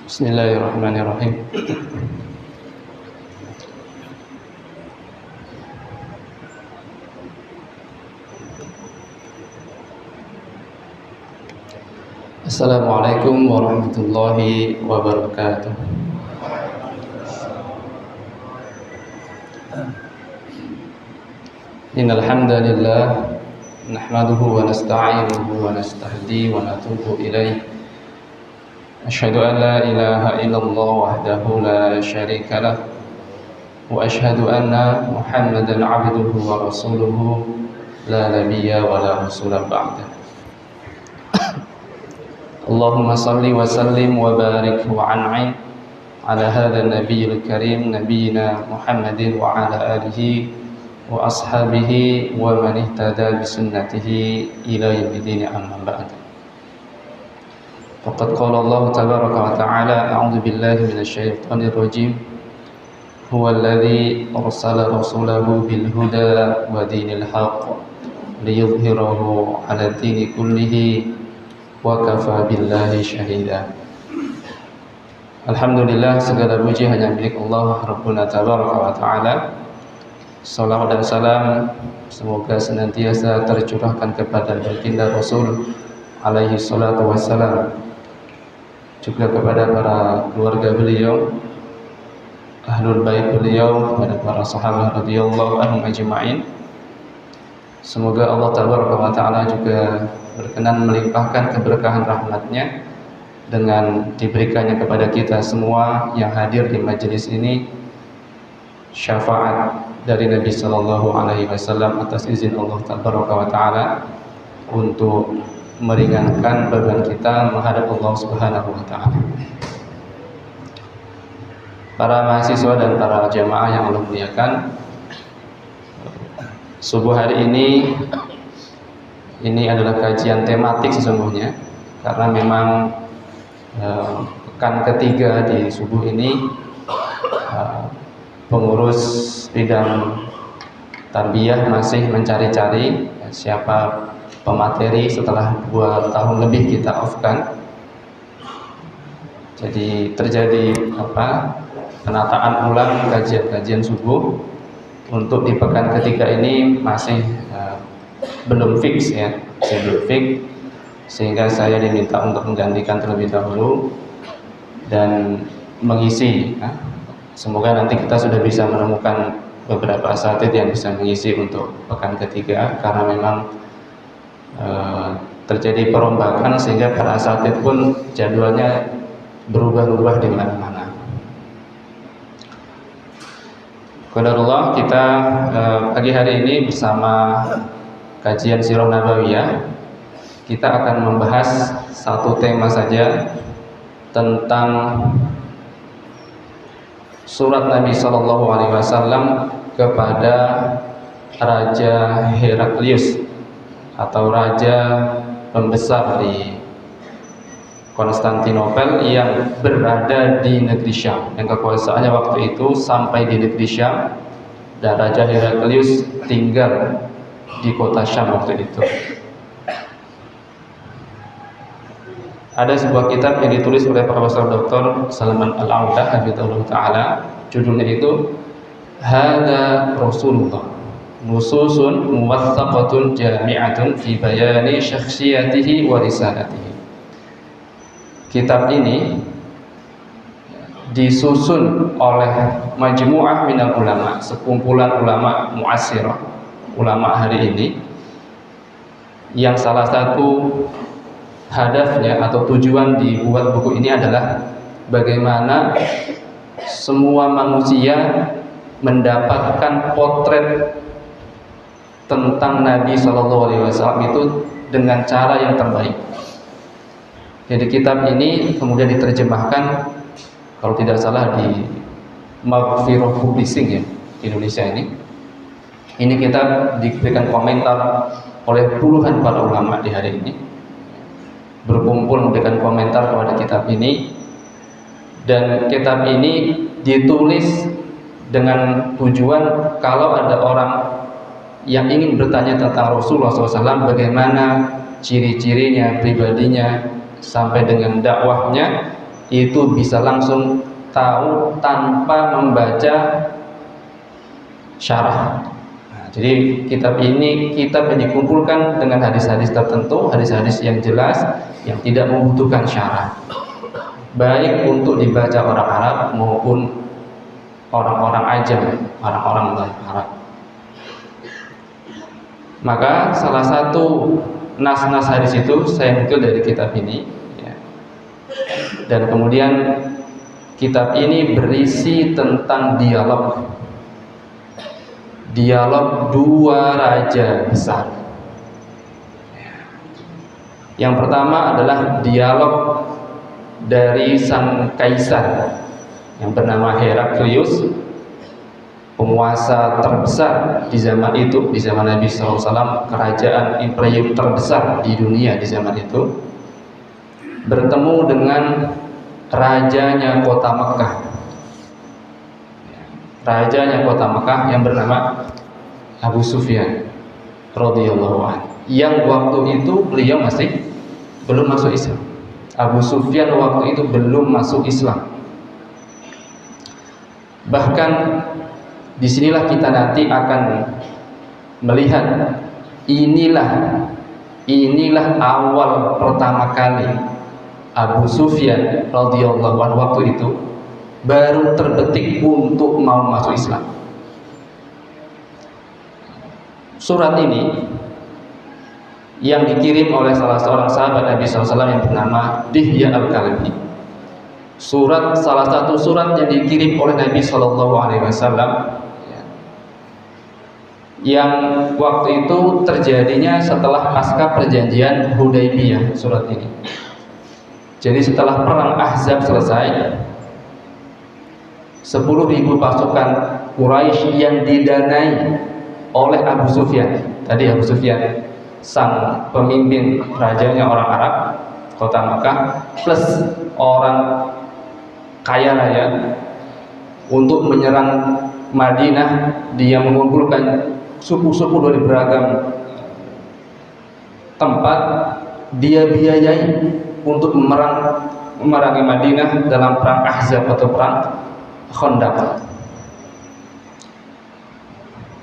Bismillahirrahmanirrahim. Assalamualaikum warahmatullahi wabarakatuh. Innal hamdalillah nahmaduhu wa nasta'inuhu wa nastahdi wa natubu ilaih. Asyhadu an la ilaha illallah wahdahu la syarika lah wa asyhadu anna Muhammadan 'abduhu wa rasuluhu la nabiyya wa la rasula ba'da. Allahumma salli wa sallim wa barik wa an'im ala hadha an-nabiyil karim nabiyyina Muhammadin wa ala alihi wa ashabihi wa man ihtada bi sunnatihi ila yaumil amma ba'd. Faqad qala Allah tabaraka wa ta'ala a'udzu billahi minasy syaithanir rajim. Huwallazi arsala rasulahu bil huda wa dinil haqq liyudhhirahu 'ala ad-dini kullihi wa kafa billahi syahida. Alhamdulillah, segala puji hanya milik Allah Rabbuna tabaraka wa ta'ala. Salawat dan salam semoga senantiasa tercurahkan kepada baginda Rasul alaihi salatu wassalam, juga kepada para keluarga beliau, ahlul bait beliau, kepada para sahabat radhiyallahu anhum ajma'in. Semoga Allah tabaraka wa ta'ala juga berkenan melimpahkan keberkahan rahmatnya dengan diberikannya kepada kita semua yang hadir di majelis ini syafaat dari Nabi sallallahu alaihi wasallam atas izin Allah tabaraka wa ta'ala untuk meringankan beban kita menghadap Allah Subhanahu wa ta'ala. Para mahasiswa dan para jamaah yang Allah muliakan, subuh hari ini adalah kajian tematik sesungguhnya, karena memang pekan ketiga di subuh ini pengurus bidang tarbiyah masih mencari-cari siapa pemateri setelah 2 tahun lebih kita off-kan. Jadi terjadi penataan ulang kajian subuh. Untuk di pekan ketiga ini masih belum fix ya, sehingga saya diminta untuk menggantikan terlebih dahulu dan mengisi. Semoga nanti kita sudah bisa menemukan beberapa asatidz yang bisa mengisi untuk pekan ketiga, karena memang terjadi perombakan sehingga para asatidz pun jadwalnya berubah-ubah di mana-mana. Qadarullah, kita pagi hari ini bersama kajian Sirah Nabawiyah, kita akan membahas satu tema saja tentang surat Nabi sallallahu alaihi wasallam kepada Raja Heraklius atau raja pembesar di Konstantinopel yang berada di negeri Syam, yang kekuasaannya waktu itu sampai di negeri Syam, dan Raja Heraklius tinggal di kota Syam waktu itu. Ada sebuah kitab yang ditulis oleh Profesor Dr. Salman Al-Audah hafizahullah ta'ala, judulnya itu Hadza Rasulullah, nususun muwaththaqatun jami'atun fi bayani syakhsiyatihi wa risalatihi. Kitab ini disusun oleh majmu'ah minal ulama, sekumpulan ulama mu'assirah, ulama hari ini, yang salah satu hadafnya atau tujuan dibuat buku ini adalah bagaimana semua manusia mendapatkan potret tentang Nabi SAW itu dengan cara yang terbaik. Jadi kitab ini kemudian diterjemahkan, kalau tidak salah, di Maghfirah Publishing ya, di Indonesia ini. Ini kitab diberikan komentar oleh puluhan para ulama di hari ini, berkumpul memberikan komentar kepada kitab ini. Dan kitab ini ditulis dengan tujuan kalau ada orang yang ingin bertanya tentang Rasulullah SAW, bagaimana ciri-cirinya, pribadinya, sampai dengan dakwahnya, itu bisa langsung tahu tanpa membaca syarah. Nah, jadi kitab ini kitab yang dikumpulkan dengan hadis-hadis tertentu, hadis-hadis yang jelas yang tidak membutuhkan syarah, baik untuk dibaca orang Arab maupun orang-orang ajam, orang-orang Arab. Maka salah satu nas-nas hadis itu saya nukil dari kitab ini, ya. Dan kemudian kitab ini berisi tentang dialog dua raja besar. Yang pertama adalah dialog dari sang kaisar yang bernama Heraklius, penguasa terbesar di zaman itu, di zaman Nabi SAW, kerajaan imperium terbesar di dunia di zaman itu, bertemu dengan rajanya kota Mekah. Rajanya kota Mekah yang bernama Abu Sufyan radhiyallahu anhu, yang waktu itu beliau masih belum masuk Islam. Abu Sufyan waktu itu belum masuk Islam. Bahkan disinilah kita nanti akan melihat inilah awal pertama kali Abu Sufyan radhiyallahu anhu waktu itu baru terbetik untuk mau masuk Islam. Surat ini yang dikirim oleh salah seorang sahabat Nabi SAW yang bernama Dihya al-Kalbi. Salah satu surat yang dikirim oleh Nabi SAW yang waktu itu terjadinya setelah pasca perjanjian Hudaybiyah. Surat ini jadi setelah perang Ahzab selesai, 10.000 pasukan Quraisy yang didanai oleh Abu Sufyan. Tadi Abu Sufyan sang pemimpin rajanya orang Arab kota Makkah plus orang kaya raya untuk menyerang Madinah. Dia mengumpulkan suku-suku dari beragam tempat, dia biayai untuk memerangi Madinah dalam perang Ahzab atau perang Khandaq.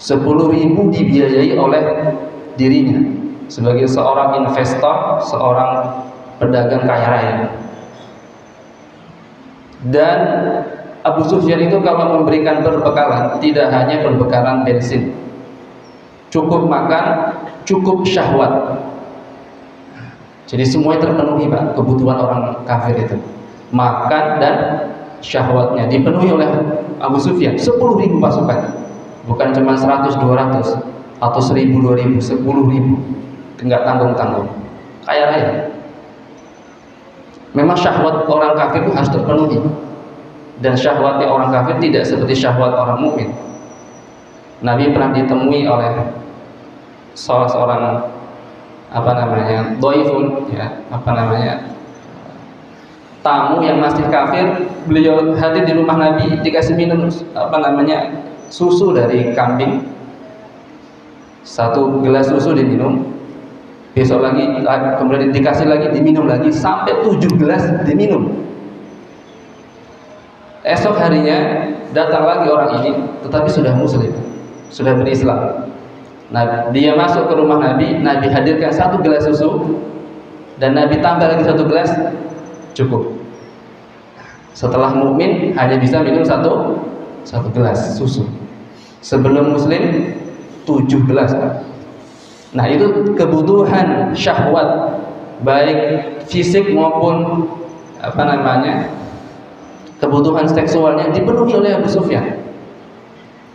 10.000 dibiayai oleh dirinya sebagai seorang investor, seorang pedagang kaya raya. Dan Abu Sufyan itu kalau memberikan perbekalan tidak hanya perbekalan bensin, cukup makan, cukup syahwat. Jadi semuanya terpenuhi, Pak, kebutuhan orang kafir itu. Makan dan syahwatnya dipenuhi oleh Abu Sufyan. 10.000 pasukan, bukan cuma 100, 200 atau 1.000, 2.000, 10.000. Enggak tanggung-tanggung. Kaya raya. Memang syahwat orang kafir itu harus terpenuhi. Dan syahwatnya orang kafir tidak seperti syahwat orang mukmin. Nabi pernah ditemui oleh salah seorang dhaifun, tamu yang masih kafir. Beliau hadir di rumah Nabi, dikasih minum susu dari kambing. 1 gelas susu diminum, besok lagi kemudian dikasih lagi, diminum lagi, sampai 7 gelas diminum. Esok harinya datang lagi orang ini, tetapi sudah muslim, sudah berislam. Nah, dia masuk ke rumah Nabi, Nabi hadirkan 1 gelas susu, dan Nabi tambah lagi 1 gelas, cukup. Setelah mukmin hanya bisa minum satu gelas susu. Sebelum muslim 7 gelas. Nah, itu kebutuhan syahwat baik fisik maupun kebutuhan seksualnya dipenuhi oleh Abu Sufyan.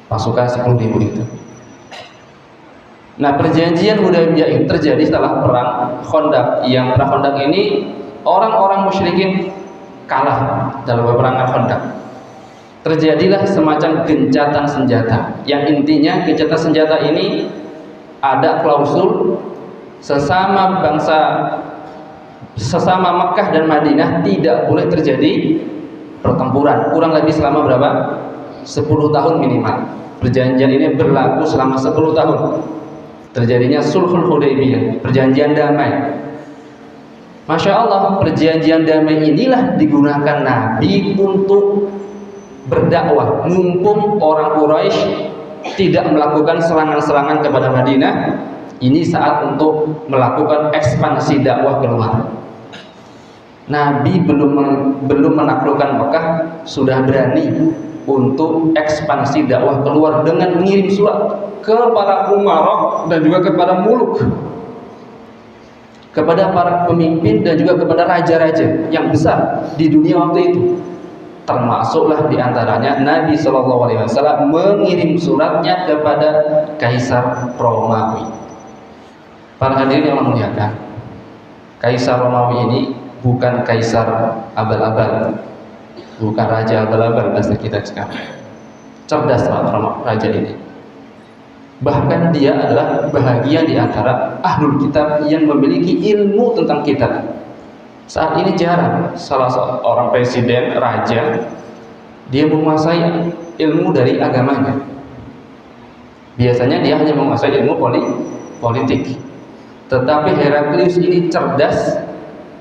Pasukan 10.000 itu. Nah, perjanjian Hudaybiyah itu terjadi setelah perang Khandaq. Yang perang Khandaq ini orang-orang musyrikin kalah dalam peperangan Khandaq. Terjadilah semacam gencatan senjata. Yang intinya gencatan senjata ini ada klausul sesama bangsa, sesama Makkah dan Madinah tidak boleh terjadi pertempuran kurang lebih selama berapa? 10 tahun minimal. Perjanjian ini berlaku selama 10 tahun. Terjadinya Sulhul Hudaybiyah, perjanjian damai. Masya Allah, perjanjian damai inilah digunakan Nabi untuk berdakwah. Mumpung orang Quraisy tidak melakukan serangan-serangan kepada Madinah, ini saat untuk melakukan ekspansi dakwah keluar. Nabi belum menaklukkan Mekah, sudah berani untuk ekspansi dakwah keluar dengan mengirim surat ke para umarok dan juga kepada muluk, kepada para pemimpin dan juga kepada raja-raja yang besar di dunia waktu itu. Termasuklah diantaranya Nabi SAW mengirim suratnya kepada Kaisar Romawi. Para hadirin yang memuliakan, Kaisar Romawi ini bukan kaisar abal-abal, bukan raja abal-abal bahasa kita sekarang. Cerdas raja ini. Bahkan dia adalah bahagian di antara ahlul kitab yang memiliki ilmu tentang kitab. Saat ini jarang salah seorang presiden, raja, dia menguasai ilmu dari agamanya. Biasanya dia hanya menguasai ilmu politik. Tetapi Heraklius ini cerdas,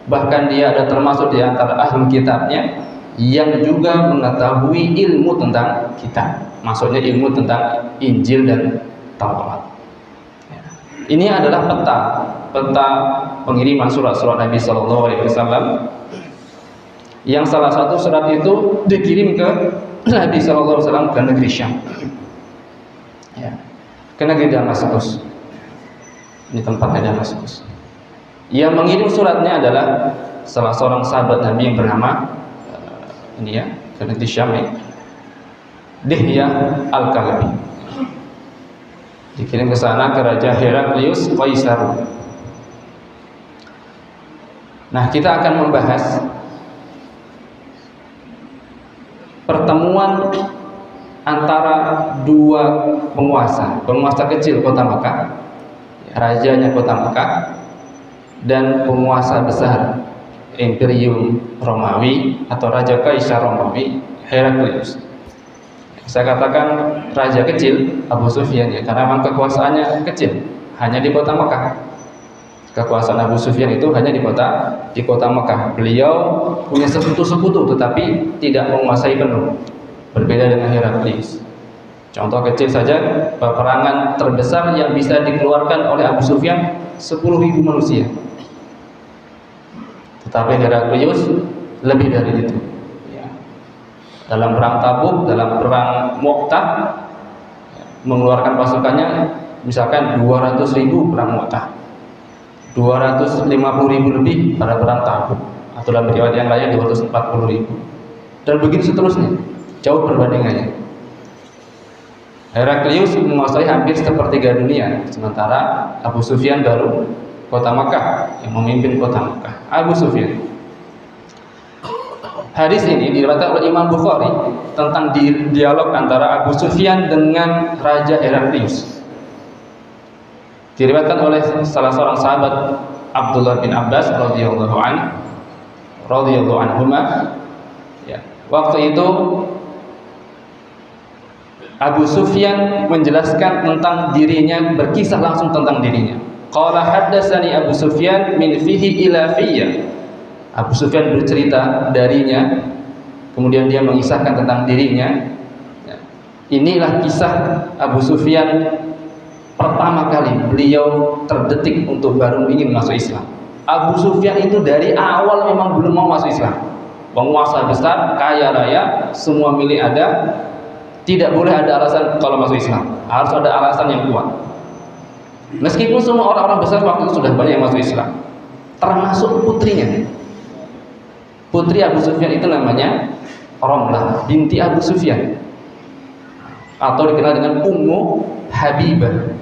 bahkan dia ada termasuk di antara ahlul kitabnya yang juga mengetahui ilmu tentang kitab. Maksudnya ilmu tentang Injil dan Taurat. Ini adalah peta pengiriman surat-surat Nabi SAW, yang salah satu surat itu dikirim ke Nabi SAW ke negeri Syam, ke negeri Damaskus. Ini tempatnya Damaskus. Yang mengirim suratnya adalah salah seorang sahabat Nabi yang bernama ke negeri Syam, Dihya Al-Kalbi. Dikirim ke sana ke Raja Heraklius Kaisar. Nah, kita akan membahas pertemuan antara dua penguasa kecil kota Mekah, rajanya kota Mekah, dan penguasa besar Imperium Romawi atau Raja Kaisar Romawi Heraklius. Saya katakan raja kecil Abu Sufyan karena memang kekuasaannya kecil, hanya di kota Mekah. Kekuasaan Abu Sufyan itu hanya di kota Mekah. Beliau punya sekutu-sekutu tetapi tidak menguasai penuh. Berbeda dengan Heraklius. Contoh kecil saja, peperangan terbesar yang bisa dikeluarkan oleh Abu Sufyan 10.000 manusia. Tetapi Heraklius lebih dari itu. Dalam perang Tabuk, dalam perang Mu'tah, mengeluarkan pasukannya misalkan 200.000 perang Mu'tah, 250.000 lebih pada perang Tabuk, atau dalam riwayat yang lain 240.000, dan begitu seterusnya. Jauh perbandingannya. Heraklius menguasai hampir sepertiga dunia, sementara Abu Sufyan baru kota Makkah, yang memimpin kota Makkah. Abu Sufyan. Hadis ini diriwayatkan oleh Imam Bukhari tentang dialog antara Abu Sufyan dengan Raja Heraklius. Diriwayatkan oleh salah seorang sahabat Abdullah bin Abbas radhiyallahu anhuma. Waktu itu Abu Sufyan menjelaskan tentang dirinya, berkisah langsung tentang dirinya. Qala haddatsani Abu Sufyan min fihi ila fiyya. Abu Sufyan bercerita darinya, kemudian dia mengisahkan tentang dirinya. Inilah kisah Abu Sufyan pertama kali beliau terdetik untuk baru ingin masuk Islam. Abu Sufyan itu dari awal memang belum mau masuk Islam. Penguasa besar, kaya raya, semua milik ada. Tidak boleh ada alasan kalau masuk Islam, harus ada alasan yang kuat. Meskipun semua orang-orang besar waktu itu sudah banyak yang masuk Islam, termasuk putrinya. Putri Abu Sufyan itu namanya Romlah binti Abu Sufyan, atau dikenal dengan Ummu Habibah.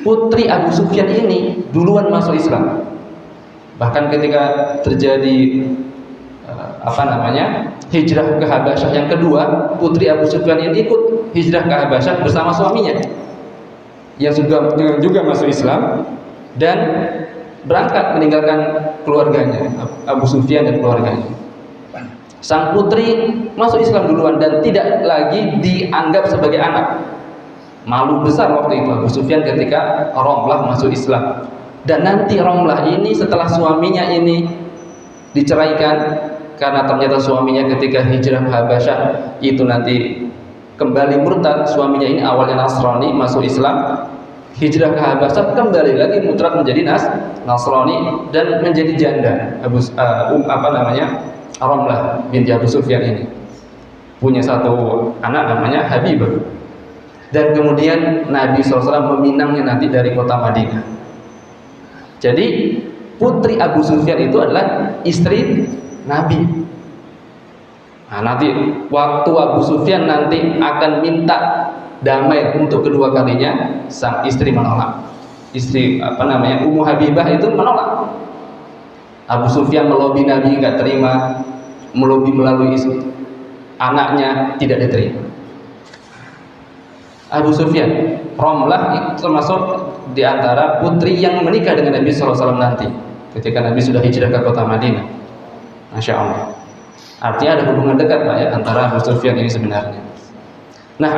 Putri Abu Sufyan ini duluan masuk Islam. Bahkan ketika terjadi hijrah ke Habasyah yang kedua, putri Abu Sufyan ini ikut hijrah ke Habasyah bersama suaminya yang juga masuk Islam, dan berangkat meninggalkan keluarganya, Abu Sufyan dan keluarganya. Sang putri masuk Islam duluan dan tidak lagi dianggap sebagai anak. Malu besar waktu itu Abu Sufyan ketika Romlah masuk Islam. Dan nanti Romlah ini setelah suaminya ini diceraikan, karena ternyata suaminya ketika hijrah ke Habasyah itu nanti kembali murtad. Suaminya ini awalnya Nasrani, masuk Islam, hijrah ke Habasyah, kembali lagi murtad menjadi Nasrani dan menjadi janda. Romlah binti Abu Sufyan ini punya satu anak namanya Habibah. Dan kemudian Nabi SAW meminangnya nanti dari kota Madinah. Jadi putri Abu Sufyan itu adalah istri Nabi. Nah, nanti waktu Abu Sufyan nanti akan minta damai untuk kedua kalinya, sang istri menolak. Istri Ummu Habibah itu menolak. Abu Sufyan melobi Nabi nggak terima, melobi melalui anaknya tidak diterima. Abu Sufyan, Romlah termasuk di antara putri yang menikah dengan Nabi SAW nanti ketika Nabi sudah hijrah ke kota Madinah. Masya Allah. Artinya ada hubungan dekat Pak ya antara Abu Sufyan ini sebenarnya. Nah,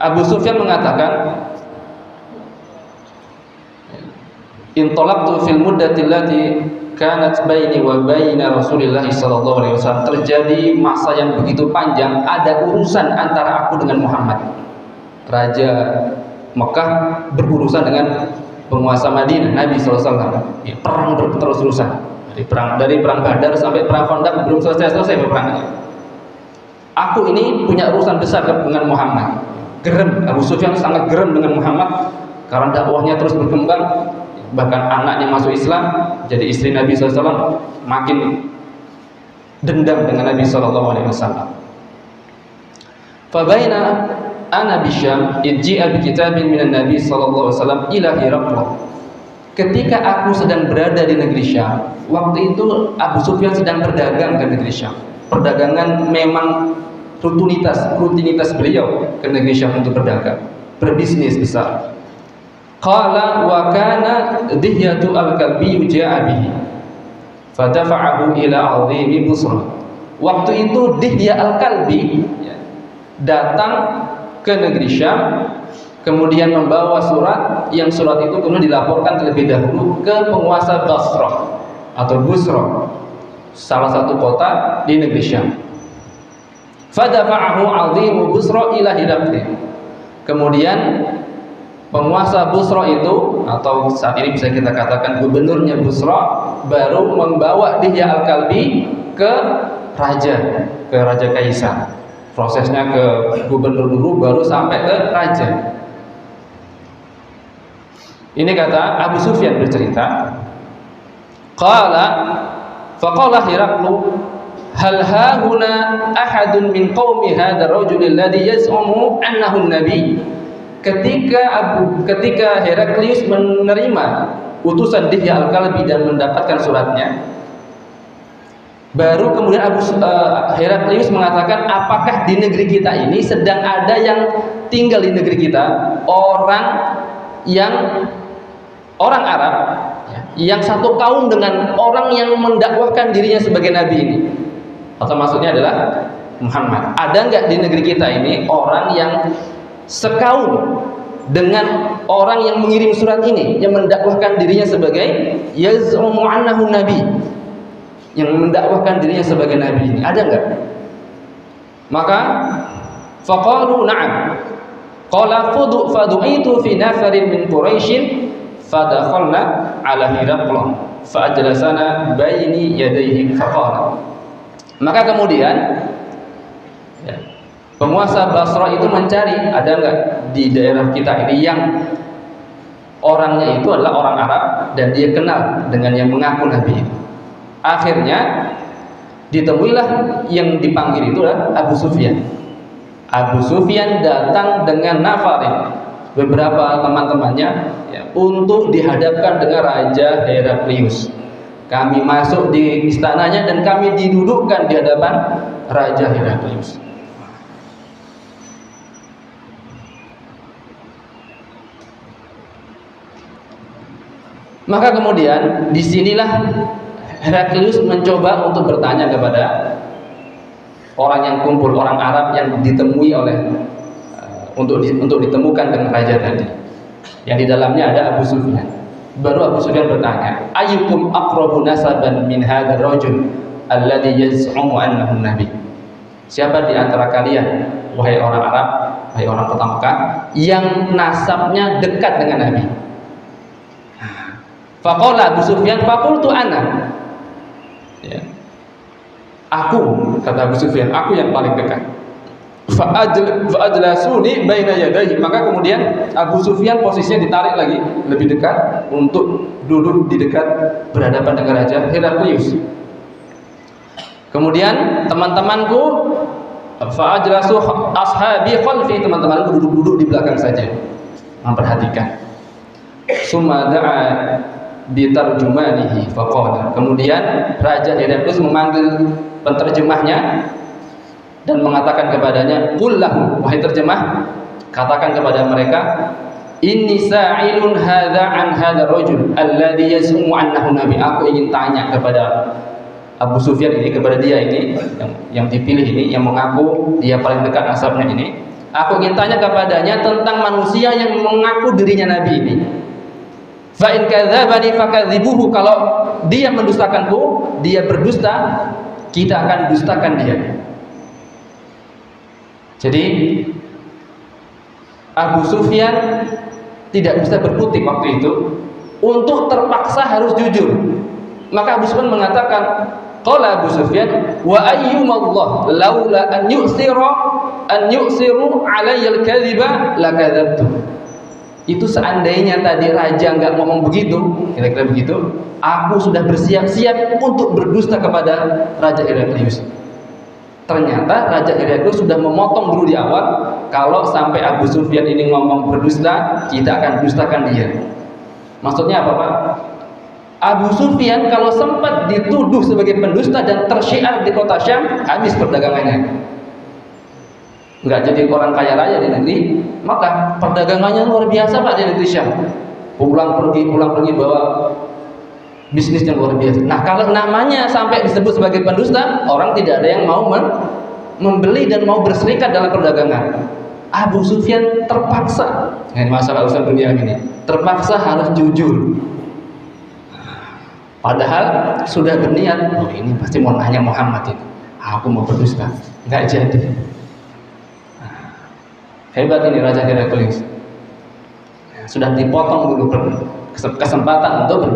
Abu Sufyan mengatakan, intolaqtu fil muddati allati kanat baini wa baina Rasulillah sallallahu alaihi wasallam. Terjadi masa yang begitu panjang, ada urusan antara aku dengan Muhammad. Raja Mekah berurusan dengan penguasa Madinah, Nabi sallallahu alaihi wasallam. Perang terus-terusan. Dari perang Badar sampai perang Khandaq belum selesai perangnya. Aku ini punya urusan besar dengan Muhammad. Gerem, Abu Sufyan sangat gerem dengan Muhammad karena dakwahnya terus berkembang. Bahkan anaknya masuk Islam, jadi istri Nabi SAW makin dendam dengan Nabi SAW. Fabaina ana bisyam idji'a bi kitabin minan Nabi SAW ila Hiraqlah. Ketika aku sedang berada di negeri Syam, waktu itu Abu Sufyan sedang berdagang ke negeri Syam. Perdagangan memang rutinitas beliau ke negeri Syam untuk berdagang, berbisnis besar. Qala wa kana Dihyatu al-Kalbi ja'a bihi fadafa'ahu ila 'azimi Busra. Waktu itu Dihya al-Kalbi datang ke negeri Syam, kemudian membawa surat, yang surat itu kemudian dilaporkan terlebih dahulu ke penguasa Basrah atau Busra, salah satu kota di negeri Syam. Fadafa'ahu 'azimu Busra ila Hiraql. Kemudian penguasa Busra itu, atau saat ini bisa kita katakan gubernurnya Busra, baru membawa Dihya al-Kalbi ke Raja Kaisar. Prosesnya ke gubernur dulu baru sampai ke raja. Ini kata Abu Sufyan bercerita, faqala Hiraqlu hal hahuna ahadun min qaumi hadzal rajul alladhi yaz'umu annahu an-nabi. Ketika Heraklius menerima utusan Dihya al-Kalbi dan mendapatkan suratnya, baru kemudian Heraklius mengatakan, apakah di negeri kita ini sedang ada yang tinggal di negeri kita orang Arab yang satu kaum dengan orang yang mendakwahkan dirinya sebagai nabi ini, atau maksudnya adalah Muhammad. Ada nggak di negeri kita ini orang yang sekaum dengan orang yang mengirim surat ini, yang mendakwahkan dirinya sebagai yaz'umu annahu nabi, yang mendakwahkan dirinya sebagai nabi ini, ada enggak? Maka faqalu na'am. Qala fadu'itu fi nafarin min Quraisy fadakhalna ala Hiraqlah fa'ajlasana baini yadayhi faqala. Maka kemudian penguasa Basra itu mencari, ada enggak di daerah kita ini yang orangnya itu adalah orang Arab dan dia kenal dengan yang mengaku nabi ini. Akhirnya ditemuilah yang dipanggil itu adalah Abu Sufyan. Abu Sufyan datang dengan nafarin, beberapa teman-temannya untuk dihadapkan dengan Raja Heraklius. Kami masuk di istananya dan kami didudukkan di hadapan Raja Heraklius. Maka kemudian disinilah Heraklius mencoba untuk bertanya kepada orang yang kumpul, orang Arab yang ditemui untuk ditemukan dengan raja tadi, yang di dalamnya ada Abu Sufyan. Baru Abu Sufyan bertanya, ayyukum aqrabu nasaban min hadzal rajul alladhi yaz'umu annahu nabi. Siapa di antara kalian, wahai orang Arab, wahai orang kota Mekah, yang nasabnya dekat dengan Nabi? Faqala Abu Sufyan, faqultu ana. Ya. Aku, kata Abu Sufyan, aku yang paling dekat. Fa'adlasuni baina yadayhi. Maka kemudian Abu Sufyan posisinya ditarik lagi lebih dekat untuk duduk di dekat berhadapan dengan Raja Heraklius. Kemudian teman-temanku, fa'ajlasu ashabi khalfi, teman-temanku duduk-duduk di belakang saja memperhatikan. Summa da'a bitarjumanihi faqala. Kemudian Raja Heraklius memanggil penterjemahnya dan mengatakan kepadanya, qul lahu, wahai terjemah, katakan kepada mereka, inni sa'ilun hadza an hadza rajul alladhi yaz'umu annahu nabi. Aku ingin tanya kepada Abu Sufyan ini, kepada dia ini yang dipilih ini, yang mengaku dia paling dekat nasabnya ini. Aku ingin tanya kepadanya tentang manusia yang mengaku dirinya nabi ini. Fa in kadzabani fakadzibuhu, kalau dia mendustakanku, dia berdusta, kita akan dustakan dia. Jadi Abu Sufyan tidak bisa berkutik waktu itu, untuk terpaksa harus jujur. Maka Abu Sufyan mengatakan, qala Abu Sufyan, wa ayyumallah laula an yu'siru alayya al-kadhiba lakadzabtu. Itu seandainya tadi raja enggak ngomong begitu, kira-kira begitu, aku sudah bersiap-siap untuk berdusta kepada Raja Heraklius. Ternyata Raja Heraklius sudah memotong dulu di awal, kalau sampai Abu Sufyan ini ngomong berdusta, kita akan dustakan dia. Maksudnya apa, Pak? Abu Sufyan kalau sempat dituduh sebagai pendusta dan tersyiar di kota Syam, habis perdagangannya. Enggak jadi orang kaya raya di negeri Makkah, perdagangannya luar biasa, Pak, di negeri Syam. Pulang pergi bawa bisnisnya luar biasa. Nah, kalau namanya sampai disebut sebagai pendusta, orang tidak ada yang mau membeli dan mau berserikat dalam perdagangan. Abu Sufyan terpaksa, dengan masalah urusan dunia ini, terpaksa harus jujur. Padahal sudah berniat, oh ini pasti mau nanya Muhammad itu, aku mau berdusta, nggak jadi. Hebat ini Raja Heraklius. Sudah dipotong dulu kesempatan untuk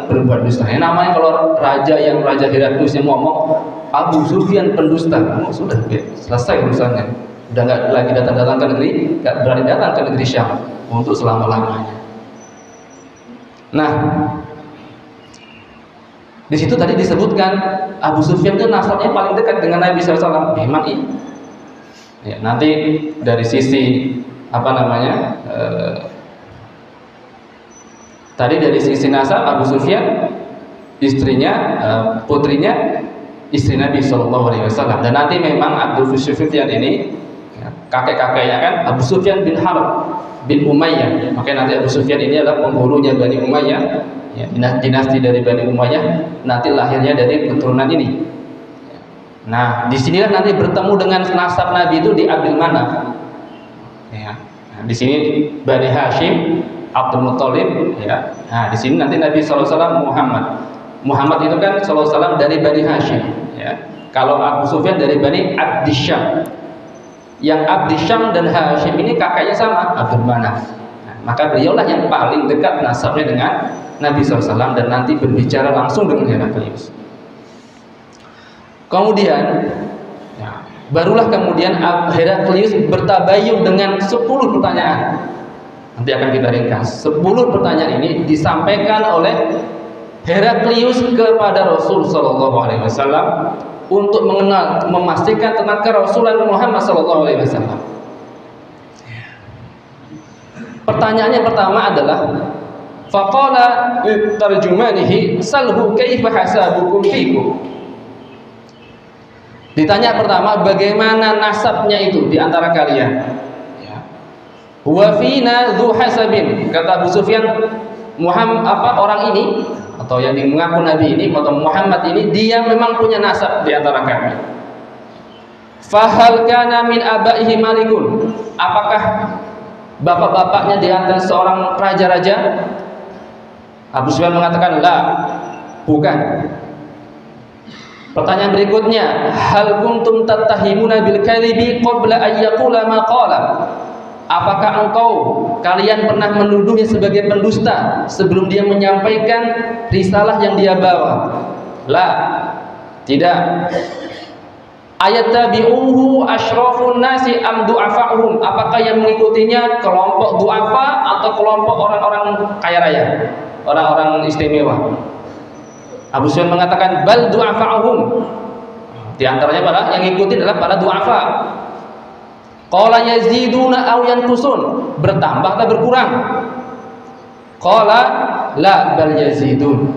berbuat dusta. Yang namanya kalau raja Heraklius yang ngomong Abu Sufyan pendusta, sudah selesai urusannya. Udah nggak lagi datang ke negeri, nggak berani datang ke negeri Syam untuk selama-lamanya. Nah, di situ tadi disebutkan Abu Sufyan itu nasabnya paling dekat dengan Nabi SAW. Memang iya. Ya, nanti dari sisi tadi dari sisi nasab Abu Sufyan istrinya, putrinya istri Nabi SAW. Dan nanti memang Abu Sufyan ini kakek-kakeknya kan Abu Sufyan bin Harb bin Umayyah. Makanya nanti Abu Sufyan ini adalah penghulunya Bani Umayyah, ya, dinasti dari Bani Umayyah, nanti lahirnya dari keturunan ini. Nah, disinilah nanti bertemu dengan nasab Nabi itu di Abdul Manaf. Ya. Nah, di sini Bani Hashim, Abdul Muthalib, ya. Nah, di sini nanti Nabi SAW Muhammad itu kan SAW dari Bani Hashim, ya. Kalau Abu Sufyan dari Bani Abdisyam. Yang Abdisyam dan Hashim ini kakaknya sama, Abdul Manaf. Nah, maka beliaulah yang paling dekat nasabnya dengan Nabi SAW dan nanti berbicara langsung dengan Heraklius. Kemudian, ya, barulah kemudian Heraklius bertabayun dengan 10 pertanyaan. Nanti akan kita ringkas. 10 pertanyaan ini disampaikan oleh Heraklius kepada Rasul SAW untuk mengenal, memastikan tentang kerasulan Muhammad SAW. Pertanyaannya pertama adalah, faqala tarjumanihi salhu kaifa hasabukum fikum. Ditanya pertama, bagaimana nasabnya itu di antara kalian? Ya. Wa fina dzu hasabin. Kata Abu Sufyan, orang ini atau yang mengaku Nabi ini atau Muhammad ini, dia memang punya nasab di antara kami. Fahal kana min abaihi malikun? Apakah bapak-bapaknya di antara seorang raja-raja? Abu Sufyan mengatakan, la, bukan. Pertanyaan berikutnya, hal kuntum tattahimuna bil kadhibi qabla an yaqula ma qala? Apakah kalian pernah menuduhnya sebagai pendusta sebelum dia menyampaikan risalah yang dia bawa? La, tidak. Ayattabi'uhu asyrafun nasi am du'afa'uhum? Apakah yang mengikutinya kelompok du'afa atau kelompok orang-orang kaya raya, orang-orang istimewa? Abu Sufyan mengatakan bal du'afa'uhum. Di antaranya para yang ikuti adalah para du'afa. Qala yaziduna aw yanqusun? Bertambah atau berkurang? Qala la bal yazidun.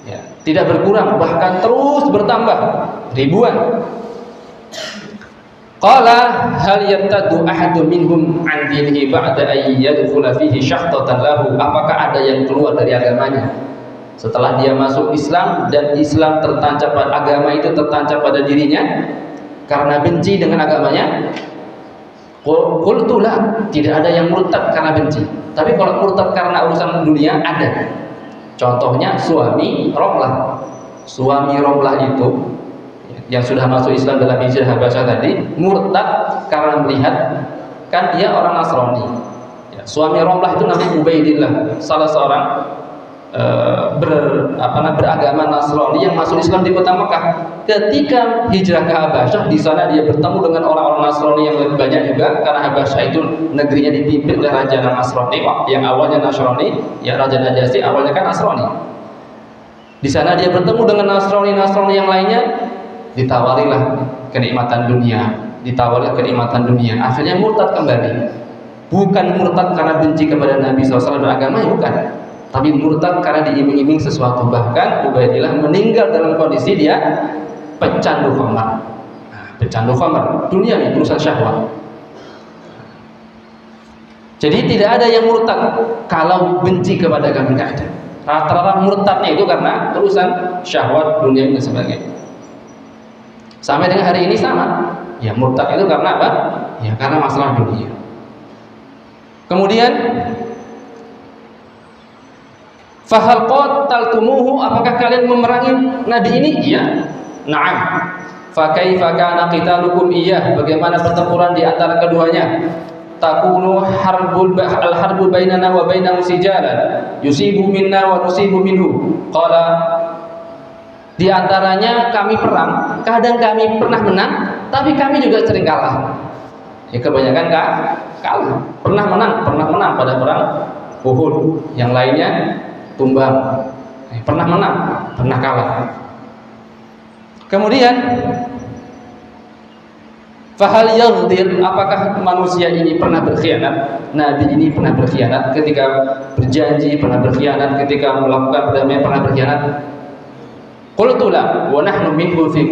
Ya, tidak berkurang, bahkan terus bertambah, ribuan. Qala hal yattadu ahadun minhum an dinihi ba'da an yadkhula fihi syahhtatan lahu? Apakah ada yang keluar dari agamanya setelah dia masuk Islam dan Islam tertancap, agama itu tertancap pada dirinya karena benci dengan agamanya? Qultu la, tidak ada yang murtad karena benci. Tapi kalau murtad karena urusan dunia ada. Contohnya suami Romlah. Suami Romlah itu yang sudah masuk Islam dalam hijrah Habasyah tadi, murtad karena melihat kan dia orang Nasrani. Ya, suami Romlah itu namanya Ubaidillah, salah seorang beragama Nasrani yang masuk Islam di kota Mekah. Ketika hijrah ke Habasyah, di sana dia bertemu dengan orang-orang Nasrani yang lebih banyak juga, karena Habasyah itu negerinya dipimpin oleh raja Nasrani yang awalnya Nasrani, ya Raja Najasyi awalnya kan Nasrani. Di sana dia bertemu dengan Nasrani yang lainnya, ditawarilah kenikmatan dunia, akhirnya murtad kembali. Bukan murtad karena benci kepada Nabi SAW dan agamanya, bukan, tapi murtad karena diiming-iming sesuatu. Bahkan Ubaidillah meninggal dalam kondisi dia pecandu khamar. Pecandu khamar, dunia ini urusan syahwat. Jadi tidak ada yang murtad kalau benci kepada agama, tidak ada. Rata-rata murtadnya itu karena urusan syahwat, dunia dan sebagainya. Sampai dengan hari ini sama. Ya, murtad itu karena apa? Ya, karena masalah dunia. Kemudian fahal qataltumuhu? Apakah kalian memerangi Nabi ini? Iya. Na'am. Fa kaifa kana qitalukum iyyah? Bagaimana pertempuran di antara keduanya? Takunu harbu bainana wa bainahu sijalan yusibu minna wa nusibu minhu. Qala, di antaranya kami perang, kadang kami pernah menang, tapi kami juga sering kalah. Ya, kebanyakan kalah. Pernah menang pada perang Uhud, yang lainnya tumbang. Pernah menang, pernah kalah. Kemudian fahal yaghdir? Apakah manusia ini pernah berkhianat? Nabi ini pernah berkhianat ketika berjanji, pernah berkhianat ketika melakukan perdamaian, pernah berkhianat? Qultu la wa nahnu minhu fi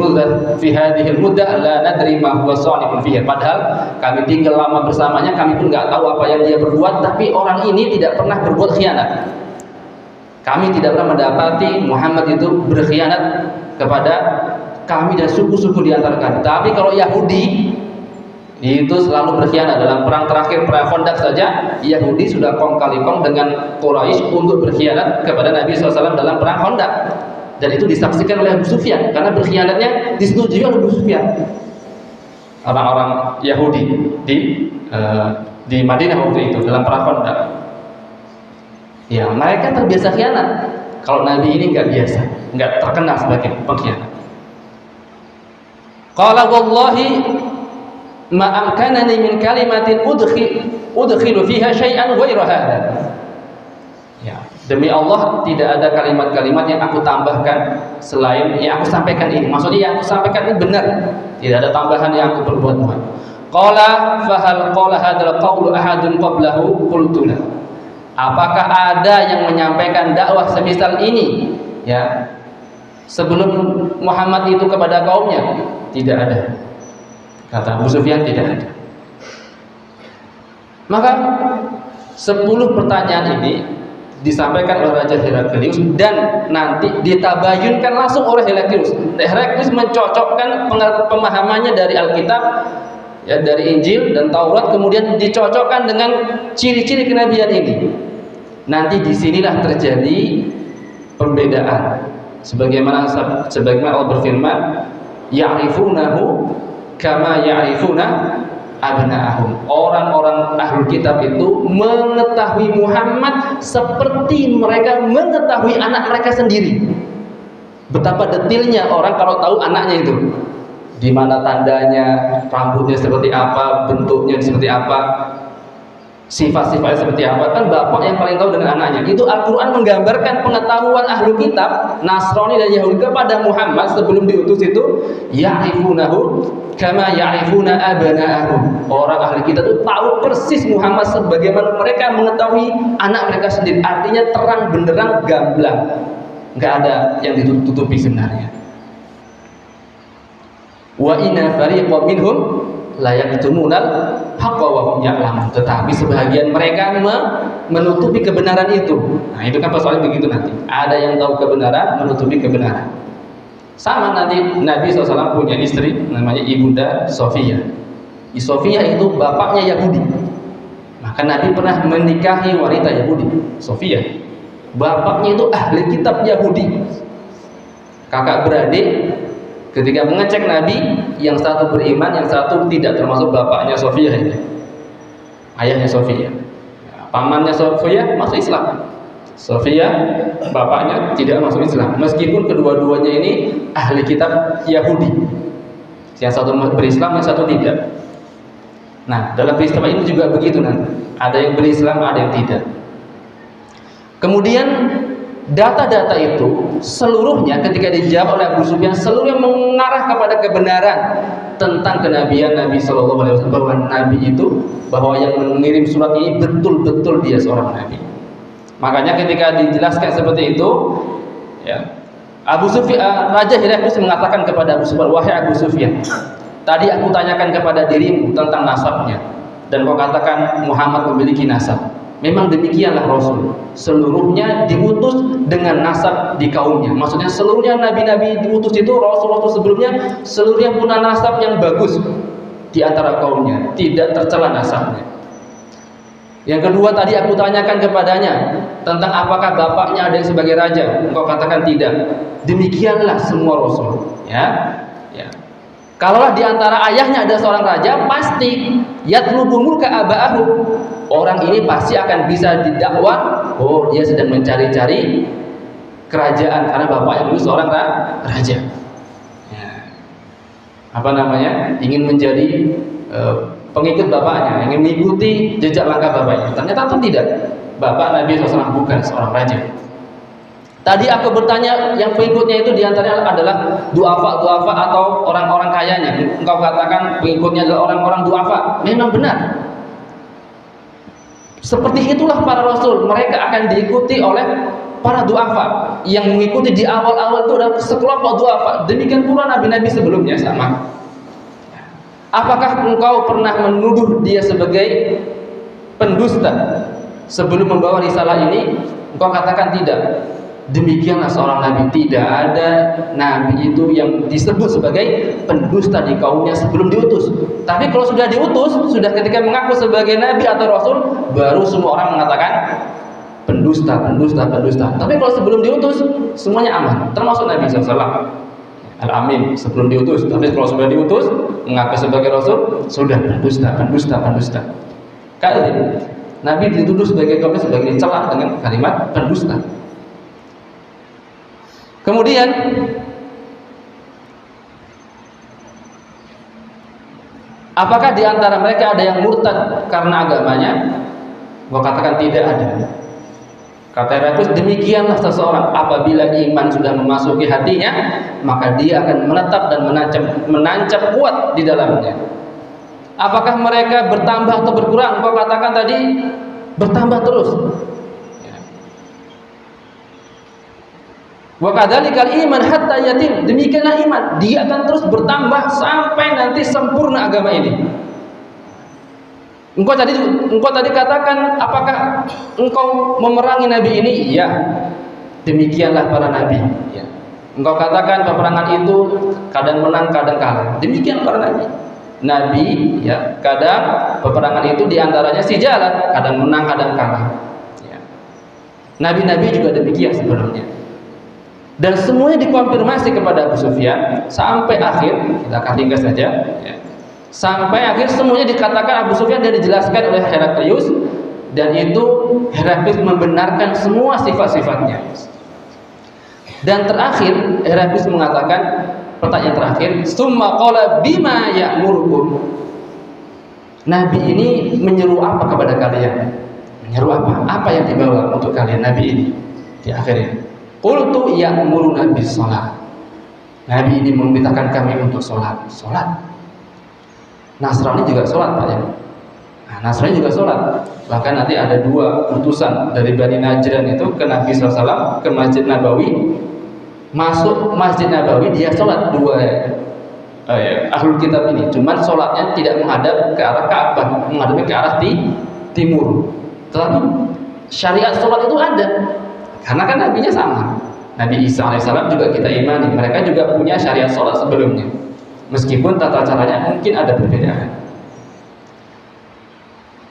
hadhihi al-muddah la nadri ma huwa salihun fiha. Padahal kami tinggal lama bersamanya, kami pun enggak tahu apa yang dia berbuat, tapi orang ini tidak pernah berbuat khianat. Kami tidak pernah mendapati Muhammad itu berkhianat kepada kami dan suku-suku di antara kami. Tapi kalau Yahudi itu selalu berkhianat. Dalam perang terakhir, perang Khandaq saja, Yahudi sudah kong kali kong dengan Quraisy untuk berkhianat kepada Nabi SAW dalam perang Khandaq. Dan itu disaksikan oleh Abu Sufyan, karena berkhianatnya disetujui oleh Abu Sufyan. Orang-orang Yahudi di Madinah waktu itu dalam perang Khandaq. Ya, mereka terbiasa khianat. Kalau Nabi ini nggak biasa, nggak terkenal sebagai pengkhianat. Qala wallahi ma amkanani min kalimatin udkhilu fiha syai'an ghairu hadha. Ya, demi Allah tidak ada kalimat-kalimat yang aku tambahkan selain yang aku sampaikan ini. Maksudnya yang aku sampaikan ini benar, tidak ada tambahan yang aku perbuat. Qala fahal qala hadzal qawlu ahadun qablahu? Qultu la. Apakah ada yang menyampaikan dakwah semisal ini, ya, sebelum Muhammad itu kepada kaumnya? Tidak ada. Kata Abu Sufyan, tidak ada. Maka 10 pertanyaan ini disampaikan oleh Raja Heraklius dan nanti ditabayunkan langsung oleh Heraklius. Heraklius mencocokkan pemahamannya dari Alkitab, ya, dari Injil dan Taurat, kemudian dicocokkan dengan ciri-ciri kenabian ini. nanti disinilah terjadi pembedaan. Sebagaimana Allah berfirman, ya'rifunahu kama ya'rifuna abna'ahum. Orang-orang ahlul kitab itu mengetahui Muhammad seperti mereka mengetahui anak mereka sendiri. Betapa detailnya orang kalau tahu anaknya itu, di mana tandanya, rambutnya seperti apa, bentuknya seperti apa, sifat-sifatnya seperti apa. Kan bapak yang paling tahu dengan anaknya. Itu Al-Quran menggambarkan pengetahuan ahlu kitab Nasrani dan Yahudi kepada Muhammad sebelum diutus itu, ya'rifunahu kama ya'rifuna abna'ahum. Orang ahli kitab itu tahu persis Muhammad sebagaimana mereka mengetahui anak mereka sendiri. Artinya terang benderang, gamblang, nggak ada yang ditutupi sebenarnya. Wa inna fariqam minhum la yaktumunal haqqa wa hum ya'lamun. Tetapi sebahagian mereka menutupi kebenaran itu. Nah, itu kan persoalan begitu nanti. Ada yang tahu kebenaran, menutupi kebenaran. Sama nanti Nabi SAW punya istri namanya Ibunda Sofia. Sofia itu bapaknya Yahudi. Maka Nabi pernah menikahi wanita Yahudi, Sofia. Bapaknya itu ahli kitab Yahudi. Kakak beradik. Ketika mengecek Nabi, yang satu beriman, yang satu tidak, termasuk bapaknya Sofia ini, ayahnya Sofia. Pamannya Sofia masuk Islam. Sofia, bapaknya tidak masuk Islam. Meskipun kedua-duanya ini ahli kitab Yahudi. Yang satu berislam, yang satu tidak. Nah, dalam peristiwa ini juga begitu nanti. Ada yang berislam, ada yang tidak. Kemudian data-data itu seluruhnya ketika dijawab oleh Abu Sufyan, seluruhnya mengarah kepada kebenaran tentang kenabian Nabi Shallallahu Alaihi Wasallam, bahwa Nabi itu, bahwa yang mengirim surat ini betul-betul dia seorang Nabi. Makanya ketika dijelaskan seperti itu, ya, Abu Sufyan, Raja Heraklius mengatakan kepada Abu Sufyan, wahai Abu Sufyan, tadi aku tanyakan kepada dirimu tentang nasabnya, dan kau katakan Muhammad memiliki nasab. Memang demikianlah Rasul, seluruhnya diutus dengan nasab di kaumnya. Maksudnya seluruhnya nabi-nabi diutus itu, Rasul-Rasul sebelumnya seluruhnya punya nasab yang bagus di antara kaumnya, tidak tercela nasabnya. Yang kedua, tadi aku tanyakan kepadanya tentang apakah bapaknya ada yang sebagai raja. Engkau katakan tidak. Demikianlah semua Rasul, ya. Kalaulah di antara ayahnya ada seorang raja, pasti yatlubu mulka aba'ahu. Orang ini pasti akan bisa didakwa, oh dia sedang mencari-cari kerajaan karena bapaknya dulu seorang raja. Ya. Apa namanya? Ingin menjadi pengikut bapaknya, ingin mengikuti jejak langkah bapaknya. Ternyata itu tidak. Bapak Nabi SAW bukan seorang raja. Tadi aku bertanya, yang pengikutnya itu diantaranya adalah duafa atau orang-orang kayanya. Engkau katakan pengikutnya adalah orang-orang duafa. Memang benar. Seperti itulah para Rasul. Mereka akan diikuti oleh para duafa. Yang mengikuti di awal-awal itu adalah sekelompok duafa. Demikian pula nabi-nabi sebelumnya sama. Apakah engkau pernah menuduh dia sebagai pendusta sebelum membawa risalah ini? Engkau katakan tidak. Demikianlah seorang nabi. Tidak ada nabi itu yang disebut sebagai pendusta di kaumnya sebelum diutus. Tapi kalau sudah diutus, sudah ketika mengaku sebagai nabi atau rasul, baru semua orang mengatakan pendusta. Tapi kalau sebelum diutus, semuanya aman, termasuk Nabi SAW. Al-Amin sebelum diutus. Tapi kalau sudah diutus, mengaku sebagai rasul, sudah pendusta. Kali Nabi dituduh sebagai kaumnya sebagai dicela dengan kalimat pendusta. Kemudian apakah di antara mereka ada yang murtad karena agamanya? Gua katakan tidak ada. Kata Heraklius, demikianlah seseorang apabila iman sudah memasuki hatinya, maka dia akan menetap dan menancap kuat di dalamnya. Apakah mereka bertambah atau berkurang? Gua katakan tadi bertambah terus. Wa kadzalikal iman hatta yatim. Demikianlah iman, dia akan terus bertambah sampai nanti sempurna agama ini. Engkau tadi katakan, apakah engkau memerangi nabi ini? Iya. Demikianlah para nabi. Ya. Engkau katakan peperangan itu kadang menang, kadang kalah. Demikian para nabi. Nabi, ya, kadang peperangan itu diantaranya sijalan, kadang menang, kadang kalah. Ya. Nabi-nabi juga demikian sebelumnya. Dan semuanya dikonfirmasi kepada Abu Sufyan sampai akhir, kita akan ringkas saja ya. Sampai akhir semuanya dikatakan Abu Sufyan dan dijelaskan oleh Heraklius, dan itu Heraklius membenarkan semua sifat-sifatnya. Dan terakhir Heraklius mengatakan, pertanyaan terakhir, summa qala bima ya'murukum. Nabi ini menyeru apa kepada kalian? Menyeru apa? Apa yang dibawa untuk kalian Nabi ini? Di akhir ini, qultu ya'muruna bis shalah. Nabi ini memerintahkan kami untuk sholat. Nasrani juga sholat, Pak ya. Nah, Nasrani juga sholat. Bahkan nanti ada dua utusan dari Bani Najran itu ke Nabi SAW, ke Masjid Nabawi. Masuk Masjid Nabawi dia sholat dua ahlul kitab ini. Cuman sholatnya tidak menghadap ke arah Ka'bah, menghadap ke arah timur. Tetapi syariat sholat itu ada. Karena kan nabinya sama. Nabi Isa alaihissalam juga kita imani. Mereka juga punya syariat sholat sebelumnya. Meskipun tata caranya mungkin ada perbedaan.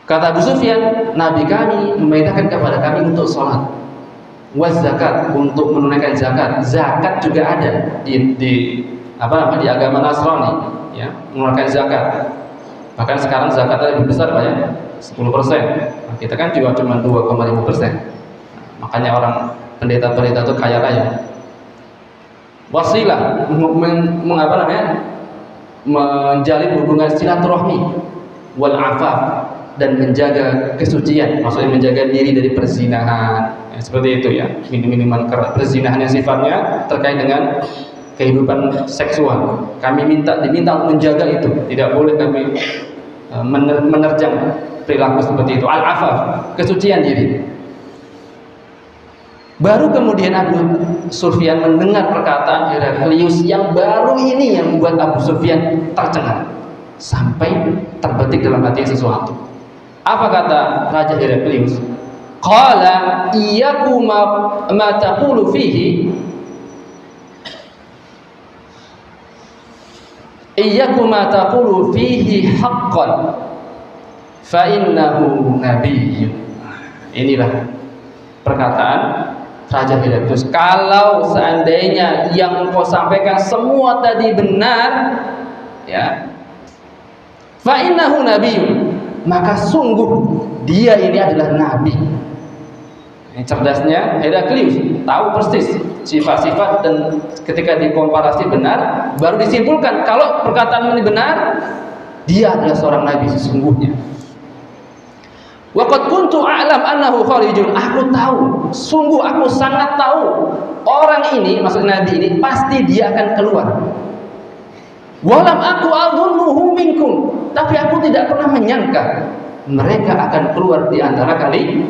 Kata Abu Sufyan, Nabi kami memerintahkan kepada kami untuk sholat, zakat, untuk menunaikan zakat. Zakat juga ada di agama Nasrani, ya, menunaikan zakat. Bahkan sekarang zakatnya lebih besar, Pak ya, 10%. Nah, kita kan juga cuma 2,5%. Makanya orang pendeta-pendeta itu kaya raya. Wasilah, menjalin hubungan silaturahmi, wal afaf, dan menjaga kesucian, maksudnya menjaga diri dari perzinahan, ya, seperti itu ya, minimal perzinahan yang sifatnya terkait dengan kehidupan seksual. Kami diminta untuk menjaga itu, tidak boleh kami menerjang perilaku seperti itu. Al afaf, kesucian diri. Baru kemudian Abu Sufyan mendengar perkataan Heraklius yang baru ini yang membuat Abu Sufyan tercengang sampai terbetik dalam hati sesuatu. Apa kata Raja Heraklius? Qala iyyakum ma taqulu fihi, iyyakum ma taqulu fihi haqqan fa innahu nabiyyun. Inilah perkataan Raja Heraklius. Kalau seandainya yang engkau sampaikan semua tadi benar, ya, fa innahu nabiyyun, maka sungguh dia ini adalah nabi. Ini cerdasnya Heraklius, tahu persis sifat-sifat, dan ketika dikomparasi benar, baru disimpulkan kalau perkataan ini benar, dia adalah seorang nabi sesungguhnya. Wa qad kuntu a'lam annahu kharijun. Aku tahu, sungguh aku sangat tahu orang ini, maksud nabi ini, pasti dia akan keluar. Walam aku adhunnuhu minkum, tapi aku tidak pernah menyangka mereka akan keluar di antara kalian,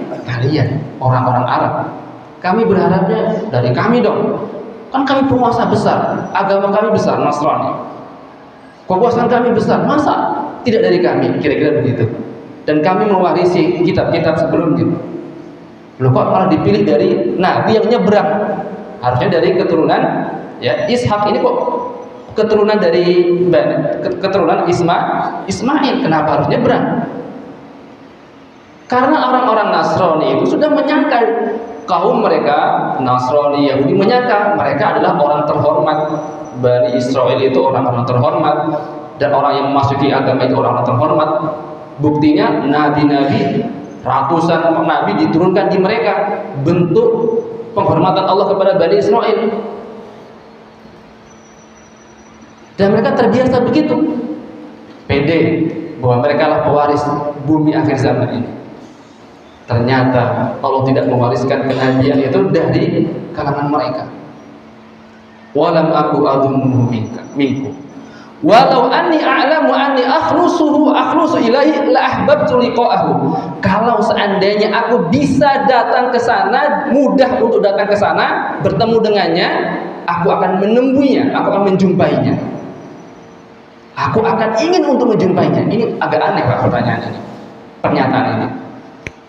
orang-orang Arab. Kami berharapnya dari kami dong. Kan kami penguasa besar, agama kami besar, Nasrani. Kekuasaan kami besar, masa tidak dari kami? Kira-kira begitu. Dan kami mewarisi kitab-kitab sebelumnya. Loh, kok malah dipilih dari nabi yang nyebrang? Harusnya dari keturunan, ya, Ishak ini kok keturunan dari keturunan Ismail. Kenapa harus nyebrang? Karena orang-orang Nasrani itu sudah menyangka, kaum mereka Nasrani Yahudi menyangka mereka adalah orang terhormat. Bani Israel itu orang-orang terhormat, dan orang yang memasuki agama itu orang-orang terhormat. Buktinya nabi-nabi, ratusan nabi diturunkan di mereka, bentuk penghormatan Allah kepada Bani Israel. Dan mereka terbiasa begitu, pede bahwa mereka lah pewaris bumi akhir zaman ini. Ternyata Allah tidak mewariskan kenabian itu dari kalangan mereka. Walam aku adhunnuhu minkum walau anni a'lamu anni akhlusu ilahi la ahbabtu liqa'ahu. Kalau seandainya aku bisa datang ke sana, mudah untuk datang ke sana, bertemu dengannya, aku akan menemuinya, aku akan menjumpainya. Aku akan ingin untuk menjumpainya. Ini agak aneh, Pak, pertanyaan ini, pernyataan ini.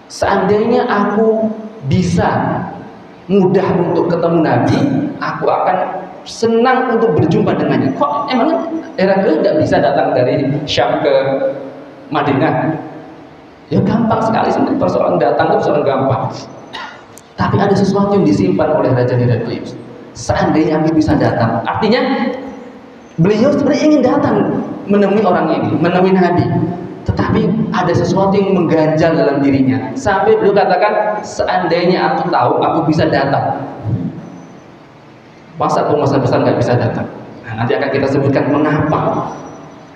Seandainya aku bisa mudah untuk ketemu Nabi, aku akan senang untuk berjumpa dengannya. Kok emang Heraklius tidak bisa datang dari Syam ke Madinah? Ya gampang sekali, persoalan datang itu persoalan gampang. Tapi ada sesuatu yang disimpan oleh Raja Heraklius. Seandainya aku bisa datang, artinya beliau sebenarnya ingin datang menemui orang ini, menemui Nabi. Tetapi ada sesuatu yang mengganjal dalam dirinya. Sampai beliau katakan, seandainya aku tahu, aku bisa datang. Masa penguasa besar nggak bisa datang? Nah, nanti akan kita sebutkan mengapa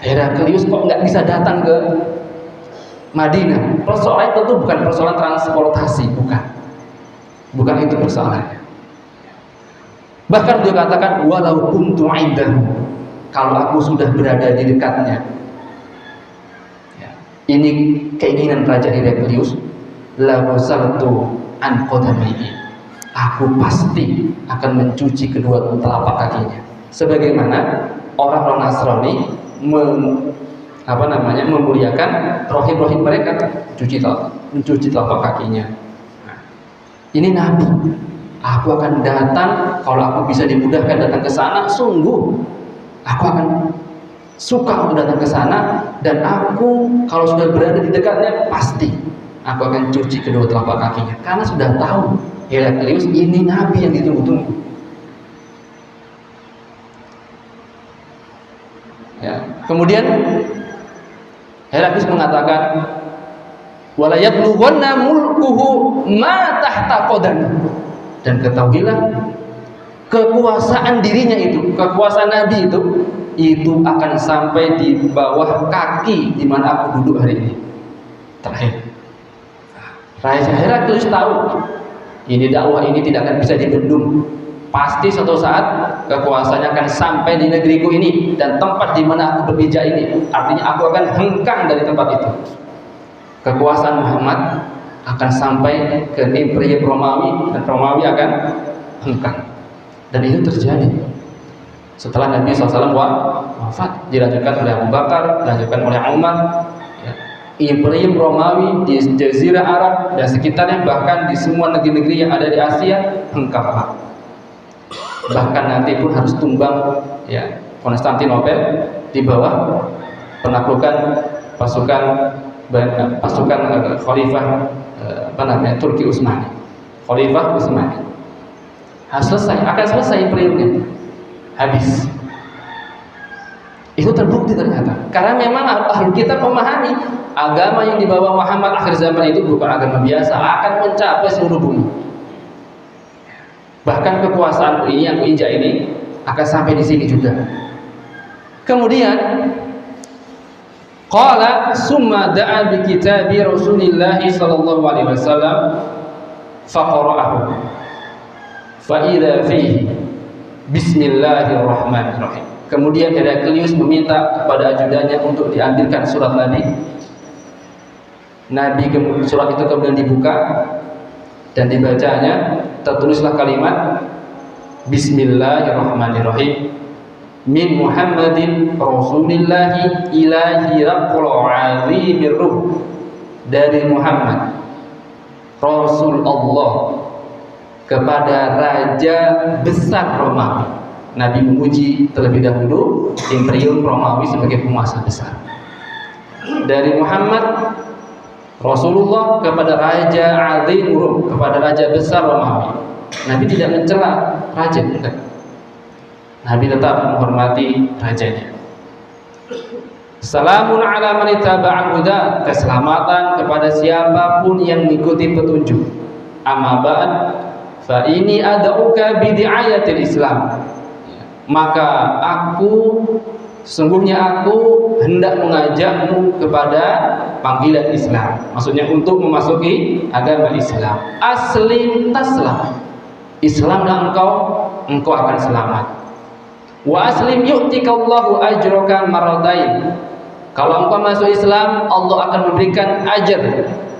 Heraklius kok nggak bisa datang ke Madinah. Persoalan tentu bukan persoalan transportasi, bukan itu persoalannya. Bahkan dia katakan, walau kuntu indahu, kalau aku sudah berada di dekatnya. Ya. Ini keinginan Raja Heraklius. La wasaltu an qadamihi, aku pasti akan mencuci kedua telapak kakinya. Sebagaimana orang Nasrani memuliakan rohib-rohib mereka, mencuci telapak kakinya. Nah, ini Nabi. Aku akan datang, kalau aku bisa dimudahkan datang ke sana, sungguh aku akan suka untuk datang ke sana, dan aku kalau sudah berada di dekatnya pasti aku akan cuci kedua telapak kakinya, karena sudah tahu Heraklius ini Nabi yang ditunggu-tunggu. Ya. Kemudian Heraklius mengatakan, wala yablughanna mulkuhu ma tahta qadami, dan ketahuilah kekuasaan dirinya itu, kekuasaan Nabi itu akan sampai di bawah kaki di mana aku duduk hari ini. Terakhir, Raja Heraklius tahu ini dakwah ini tidak akan bisa dibendung. Pasti suatu saat kekuasaannya akan sampai di negeriku ini, dan tempat di mana aku berpijak ini, artinya aku akan hengkang dari tempat itu. Kekuasaan Muhammad akan sampai ke Imperium Romawi, dan Romawi akan hengkang. Dan itu terjadi setelah Nabi SAW wafat, dilanjutkan oleh Abu Bakar, dilanjutkan oleh Umar. Imperium Romawi di Jazirah Arab dan sekitarnya, bahkan di semua negeri-negeri yang ada di Asia, hengkang. Bahkan nanti pun harus tumbang, ya, Konstantinopel di bawah penaklukan pasukan Khalifah Turki Utsmani, Khalifah Utsmani. Akan selesai imperiumnya, habis. Itu terbukti ternyata, karena memang ahli kitab memahami agama yang dibawa Muhammad akhir zaman itu bukan agama biasa, akan mencapai seluruh bumi. Bahkan kekuasaan ini yang kuinjak ini akan sampai di sini juga. Kemudian qala summa da'a bi kitabi Rasulillah sallallahu alaihi wasallam faqara'ahu fa idza fihi bismillahirrahmanirrahim. Kemudian Heraklius meminta kepada ajudannya untuk diambilkan surat surat itu kemudian dibuka dan dibacanya, tertulislah kalimat bismillahirrahmanirrahim min Muhammadin Rasulillahi ilahi Rabbul azimir ruh, dari Muhammad Rasul Allah kepada Raja Besar Romawi. Nabi memuji terlebih dahulu Imperium Romawi sebagai penguasa besar. Dari Muhammad Rasulullah kepada Raja Azim Rum, kepada Raja Besar Romawi. Nabi tidak mencela raja, enggak. Nabi tetap menghormati rajanya. Salamun ala man ittaba'al huda, keselamatan kepada siapapun yang mengikuti petunjuk. Amma ba'd, fa ini ad'uka bi di'ayatil Islam. Maka sungguhnya aku hendak mengajakmu kepada panggilan Islam. Maksudnya untuk memasuki agama Islam. Aslim taslam, Islamlah engkau akan selamat. Wa aslim yu'tikallahu ajraka marratain. Kalau engkau masuk Islam, Allah akan memberikan ajar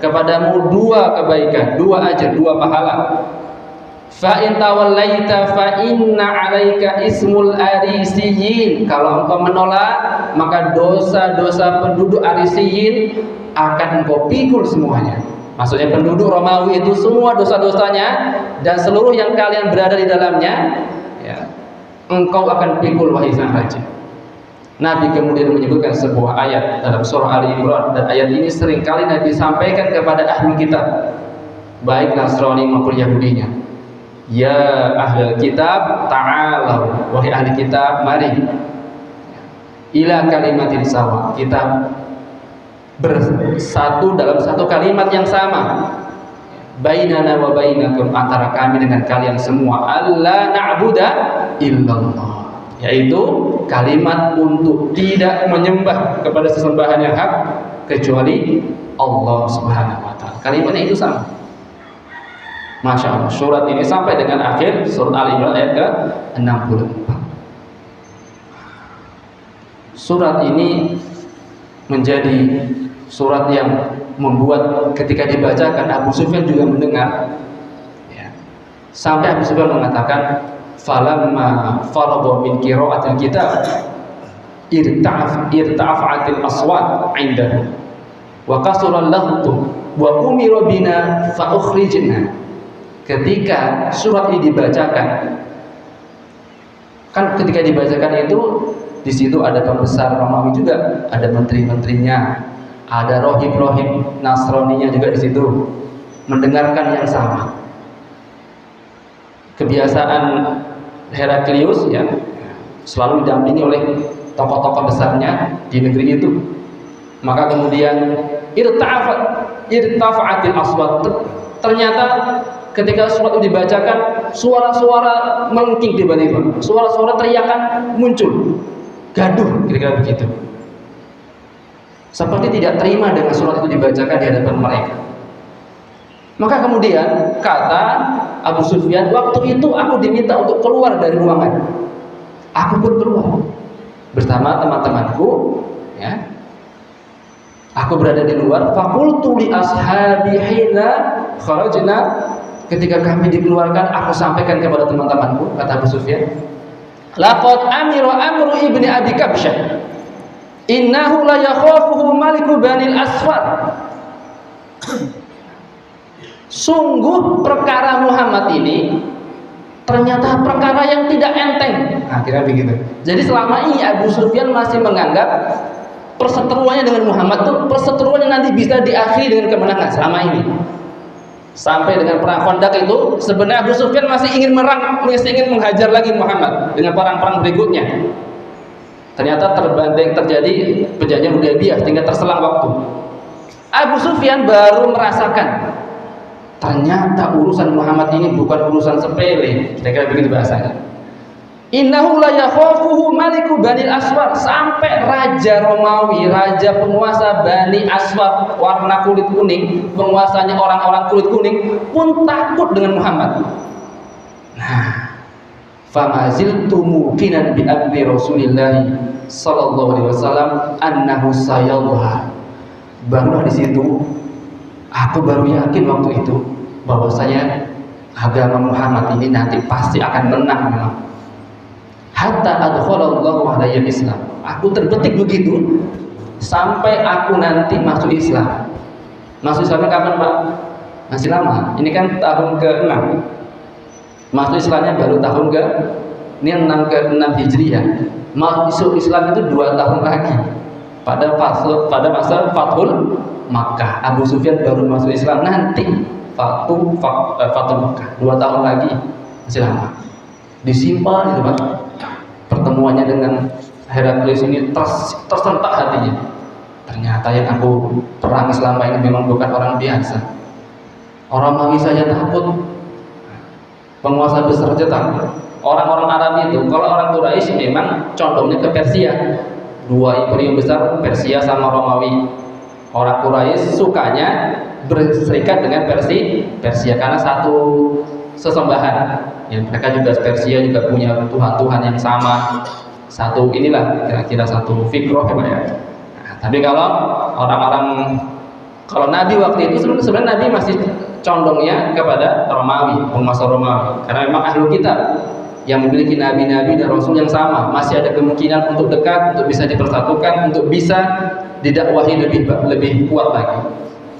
kepadamu dua kebaikan, dua ajar, dua pahala. Fa in tawallaita fa inna 'alaika ismul arisiyin. Kalau engkau menolak, maka dosa-dosa penduduk Arisiyin akan engkau pikul semuanya. Maksudnya penduduk Romawi itu semua dosa-dosanya dan seluruh yang kalian berada di dalamnya, ya, engkau akan pikul wahai sang raja. Nabi kemudian menyebutkan sebuah ayat dalam surah Ali Imran, dan ayat ini seringkali Nabi sampaikan kepada ahli kitab. baik Nasrani maupun Yahudinya. Ya ahli kitab ta'alau, wahai ahli kitab, mari ila kalimatin sawa, kita bersatu dalam satu kalimat yang sama, bainana wa bainakum, antara kami dengan kalian semua, alla na'budu illallah, yaitu kalimat untuk tidak menyembah kepada sesembahan yang hak kecuali Allah Subhanahu wa taala. Kalimatnya itu sama. Masya Allah, surat ini sampai dengan akhir surat Al-Imran ayat ke-64. Surat ini menjadi surat yang membuat ketika dibacakan Abu Sufyan juga mendengar, ya. Sampai Abu Sufyan mengatakan, falamma farada min qira'atil kitab irta'afatil aswat 'indahu wa kasura al-laghtu wa umira bina fa ukhrijna. Ketika surat ini dibacakan, kan ketika dibacakan itu di situ ada pembesar Romawi juga, ada menteri-menterinya, ada rohib-rohib Nasraninya juga di situ mendengarkan yang sama. Kebiasaan Heraklius, ya, selalu didampingi oleh tokoh-tokoh besarnya di negeri itu. Maka kemudian irtafa'atil aswat, ternyata ketika surat itu dibacakan, suara-suara melengking tiba-tiba, suara-suara teriakan muncul, gaduh, kira-kira begitu. Seperti tidak terima dengan surat itu dibacakan di hadapan mereka. Maka kemudian kata Abu Sufyan, waktu itu aku diminta untuk keluar dari ruangan. Aku pun keluar bersama teman-temanku, ya. Aku berada di luar. Faqultu li ashabi hina kharajna. Ketika kami dikeluarkan, aku sampaikan kepada teman-temanku, kata Abu Sufyan, laqad amira amru ibni abi kabsyah, innahu la yakhafuhu maliku banil asfar. Sungguh perkara Muhammad ini ternyata perkara yang tidak enteng. Akhirnya begitu. Jadi selama ini Abu Sufyan masih menganggap perseteruannya dengan Muhammad itu perseteruan yang nanti bisa diakhiri dengan kemenangan selama ini. Sampai dengan perang Khandaq itu sebenarnya Abu Sufyan masih ingin menghajar lagi Muhammad dengan perang-perang berikutnya. Ternyata terjadi perjanjian Hudaybiyah sehingga terselang waktu. Abu Sufyan baru merasakan ternyata urusan Muhammad ini bukan urusan sepele. Kira-kira begitu bahasanya. Innahu la yakhafuhu maliku Bani Aswar, sampai raja Romawi, raja penguasa Bani Aswar warna kulit kuning, penguasanya orang-orang kulit kuning pun takut dengan Muhammad. Nah, famaziltu muqinan bi amri Rasulillah sallallahu alaihi wasallam annahu sayallah. Barulah di situ aku baru yakin waktu itu bahwasanya agama Muhammad ini nanti pasti akan menang memang. Hatta adkhalallahu alayya Islam. Aku terbetik begitu sampai aku nanti masuk Islam. Masuk Islamnya kapan, Pak? Masih lama. Ini kan tahun ke-6. Masuk Islamnya baru tahun ini 6 ke-6 Hijriah. Masuk Islam itu 2 tahun lagi. Pada masa Fathul Makkah. Abu Sufyan baru masuk Islam nanti Fathul Makkah. 2 tahun lagi. Masih lama. Disimpan itu, Pak. Pertemuannya dengan Heraklius ini tersentak hatinya. Ternyata yang aku perangi selama ini memang bukan orang biasa. Orang Romawi saja takut, penguasa besar saja takut. Orang-orang Arab itu, kalau orang Quraisy memang condongnya ke Persia. 2 imperium besar, Persia sama Romawi. Orang Quraisy sukanya berserikat dengan Persia karena satu sesembahan. Ya, mereka juga Persia juga punya tuhan-tuhan yang sama. Satu inilah kira-kira satu fikroh ya, Pak ya. Nah, tapi kalau Nabi waktu itu sebenarnya Nabi masih condongnya kepada Romawi, penguasa Romawi. Karena memang ahlu kitab yang memiliki nabi-nabi dan rasul yang sama, masih ada kemungkinan untuk dekat, untuk bisa dipersatukan, untuk bisa didakwahi lebih kuat lagi.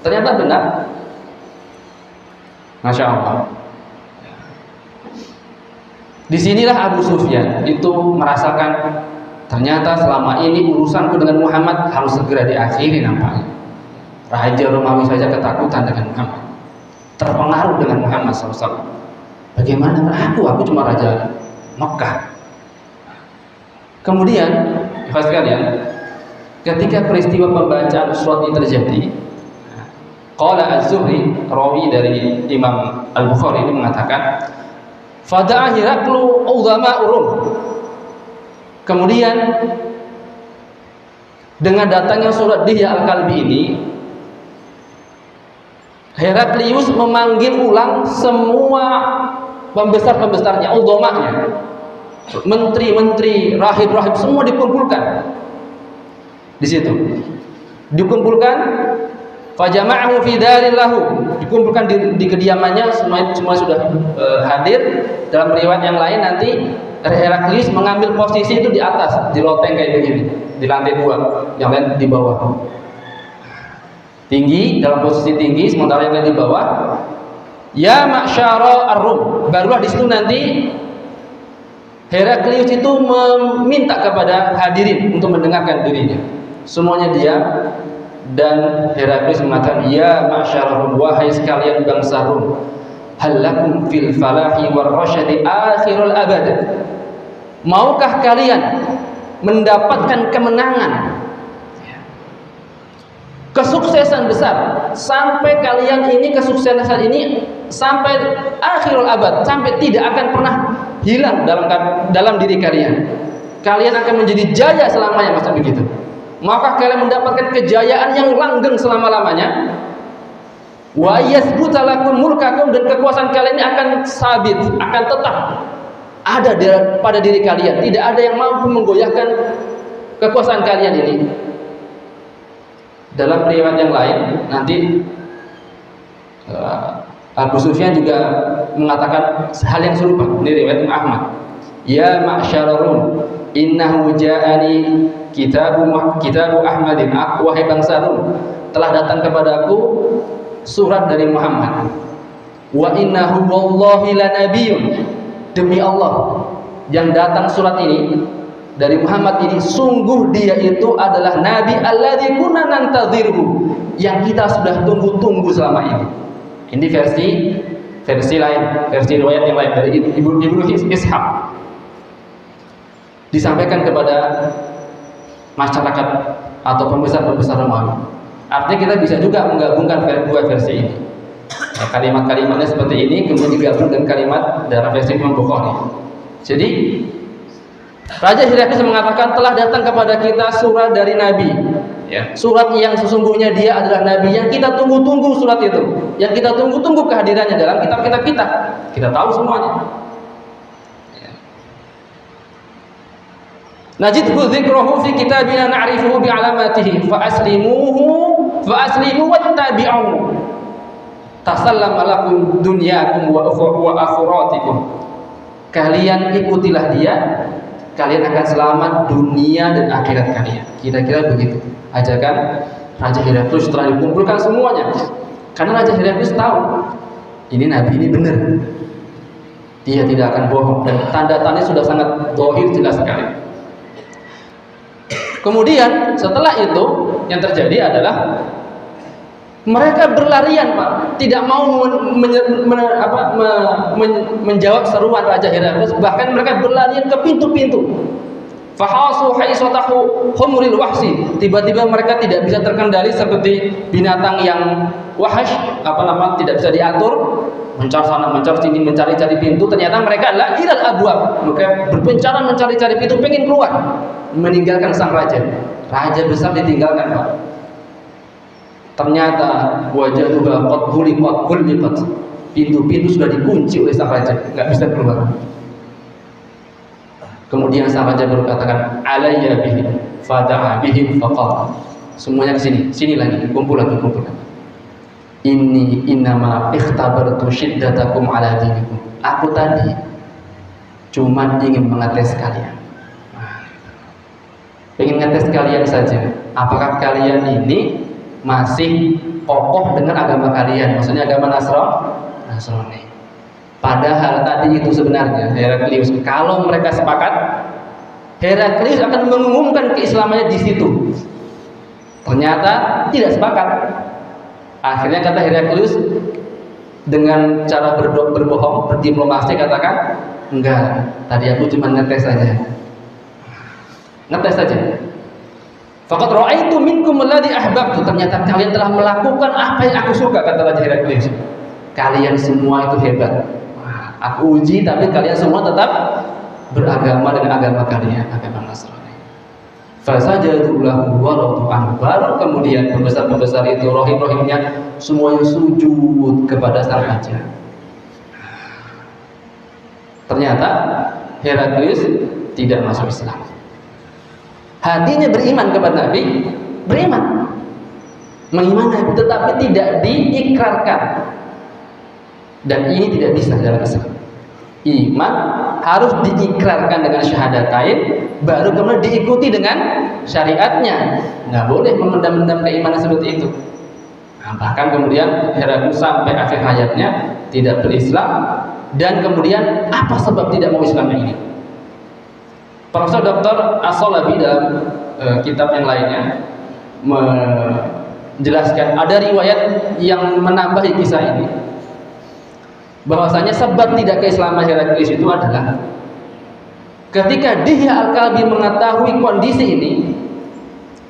Ternyata benar. Masya Allah. Disinilah Abu Sufyan itu merasakan ternyata selama ini urusanku dengan Muhammad harus segera diakhiri nampaknya. Raja Romawi saja ketakutan dengan Muhammad. terpengaruh dengan Muhammad SAW. Bagaimana aku cuma raja Mekah. Kemudian, sekalian, ketika peristiwa pembacaan surat ini terjadi, qala Az-Zuhri, rawi dari Imam Al-Bukhari ini mengatakan, fada'a Hiraklu udhama Rum. Kemudian dengan datangnya surat Dihya Al-Kalbi ini, Heraklius memanggil ulang semua pembesar-pembesarnya, udhamanya, menteri-menteri, rahib-rahib, semua dikumpulkan di situ. Dikumpulkan, fajama'ahu fi darin lahu, dikumpulkan di kediamannya, semua sudah hadir. Dalam riwayat yang lain nanti Heraklius mengambil posisi itu di atas, di loteng kayak begini, di lantai 2, yang lain di bawah. Tinggi, dalam posisi tinggi, sementara yang lain di bawah. Ya ma'syara ar-Rum. Barulah di situ nanti Heraklius itu meminta kepada hadirin untuk mendengarkan dirinya. Semuanya diam, dan Heraklius mengatakan, ya ma'syara ar-Rum, wahai sekalian bangsa Rum, hal lakum fil falahi war rasyadi akhirul abad. Maukah kalian mendapatkan kemenangan, kesuksesan besar, sampai kalian ini kesuksesan ini sampai akhirul abad, sampai tidak akan pernah hilang dalam diri kalian. Kalian akan menjadi jaya selamanya, macam begitu. Maka kalian mendapatkan kejayaan yang langgeng selama-lamanya. Wa yasbuta lakum mulkakum, dan kekuasaan kalian ini akan sabit, akan tetap ada pada diri kalian. Tidak ada yang mampu menggoyahkan kekuasaan kalian ini. Dalam riwayat yang lain nanti Abu Sufyan juga mengatakan hal yang serupa. Ini riwayat Ahmad. Ya ma'syararun, innahu ja'ani kitabu Ahmadin. Wahai bangsa Rum, telah datang kepadaku surat dari Muhammad. Wa innahu wallahi lanabiyyun. Demi Allah, yang datang surat ini dari Muhammad ini, sungguh dia itu adalah nabi alladzi kunna nantadhirhu, yang kita sudah tunggu-tunggu selama ini. Ini versi lain, versi riwayat yang lain dari Ibnu Ishaq. Disampaikan kepada masyarakat atau pembesar-pembesar Romawi. Artinya kita bisa juga menggabungkan dua versi ini. Kalimat-kalimatnya seperti ini, kemudian digabung dengan kalimat dalam versi Imam Bukhari. Jadi Raja Heraklius mengatakan, telah datang kepada kita surat dari Nabi, ya, surat yang sesungguhnya dia adalah Nabi, yang kita tunggu-tunggu surat itu, yang kita tunggu-tunggu kehadirannya dalam kitab-kitab kita tahu semuanya. Najidhu dzikrahu fi kitabina na'rifuhu bi'alamatihi fa aslimu wattabi'uhu tasallama lakum dunyakum wa akhiratikum. Kalian ikutilah dia, kalian akan selamat dunia dan akhirat kalian. Kira-kira begitu ajakan Raja Heraklius setelah dikumpulkan semuanya. Karena Raja Heraklius tahu ini Nabi ini benar, dia tidak akan bohong, dan tanda-tanda sudah sangat zahir, jelas sekali. Kemudian setelah itu yang terjadi adalah mereka berlarian, Pak, tidak mau menjawab seruan Raja Heraklius. Bahkan mereka berlarian ke pintu-pintu. Fahasu haisatahu humuril wahsi. Tiba-tiba mereka tidak bisa terkendali seperti binatang yang wahash, tidak bisa diatur, mencari sana, mencari sini, mencari-cari pintu. Ternyata mereka adalah ilal abwab. Mereka berpencaran mencari-cari pintu, pengen keluar, meninggalkan sang raja. Raja besar ditinggalkan, Pak. Ternyata wajah juga qad pintu-pintu sudah dikunci oleh sang raja, nggak bisa keluar. Kemudian sang raja berkatakan, alayya bihi, fada'a bihi faqala. Semuanya ke sini lagi, kumpul lagi. Inni innama ikhtabartu shiddatakum ala dinikum. Aku tadi cuma ingin mengetes kalian. Pengen ngetes kalian saja. Apakah kalian ini masih kokoh dengan agama kalian, maksudnya agama Nasrani. Padahal tadi itu sebenarnya Heraklius, kalau mereka sepakat, Heraklius akan mengumumkan keislamannya di situ. Ternyata tidak sepakat. Akhirnya kata Heraklius, dengan cara berbohong, berdiplomasi, katakan enggak, tadi aku cuma ngetes saja. Ngetes saja. Faqad ra'aitu minkum alladhi ahbabtu. Ternyata kalian telah melakukan apa yang aku suka, kata Raja Heraklius. Kalian semua itu hebat. Aku uji, tapi kalian semua tetap beragama dengan agama kalian, agama Nasrani. Fasajadu lahu wa radu anhu. Baru kemudian pembesar-pembesar itu, rohim-rohimnya, semuanya sujud kepada sang raja. Ternyata Heraklius tidak masuk Islam. Hatinya beriman kepada Nabi, beriman, mengimani Nabi, tetapi tidak diikrarkan. Dan ini tidak bisa dalam Islam. Iman harus diikrarkan dengan syahadatain, baru kemudian diikuti dengan syariatnya. Nggak boleh memendam-pendam keimanan seperti itu. Nah, bahkan kemudian Heraklius sampai akhir hayatnya tidak berislam. Dan kemudian apa sebab tidak mau Islam ini? Profesor Dr. As-Salabi dalam kitab yang lainnya menjelaskan ada riwayat yang menambahi kisah ini, bahwasanya sebab tidak keislaman Heraklius itu adalah ketika Dihya Al-Kalbi mengetahui kondisi ini,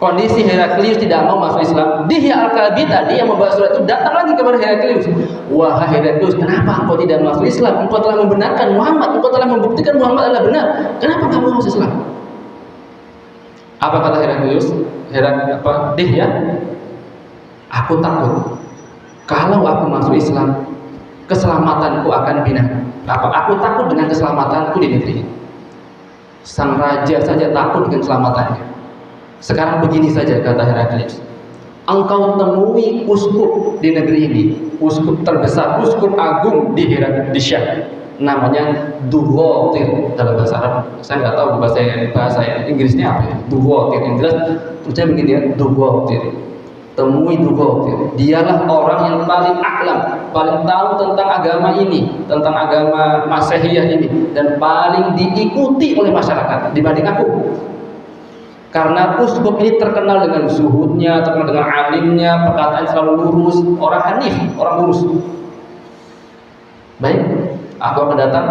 kondisi Heraklius tidak mau masuk Islam, Dihya Al-Kalbi tadi yang membawa surat itu datang lagi kepada Heraklius. Wahai Heraklius, kenapa engkau tidak masuk Islam? Engkau telah membenarkan Muhammad, engkau telah membuktikan Muhammad adalah benar. Kenapa kamu masuk Islam? Apa kata Heraklius? Dihya, aku takut kalau aku masuk Islam, keselamatanku akan binasa. Aku takut dengan keselamatanku di negeri ini. Sang raja saja takut dengan keselamatannya. Sekarang begini saja, kata Heraklius, engkau temui uskup di negeri ini, uskup terbesar, uskup agung di Syam, namanya Duwatir dalam bahasa Arab. Saya nggak tahu bahasa Inggrisnya apa ya, Duwatir. Yang jelas tulisannya begini ya, Duwatir. Temui Duwatir. Dialah orang yang paling aklam, paling tahu tentang agama ini, tentang agama Masihiyah ini, dan paling diikuti oleh masyarakat dibanding aku. Karena uskup ini terkenal dengan zuhudnya, terkenal dengan alimnya, perkataan selalu lurus, orang hanif, orang lurus. Baik, aku akan datang.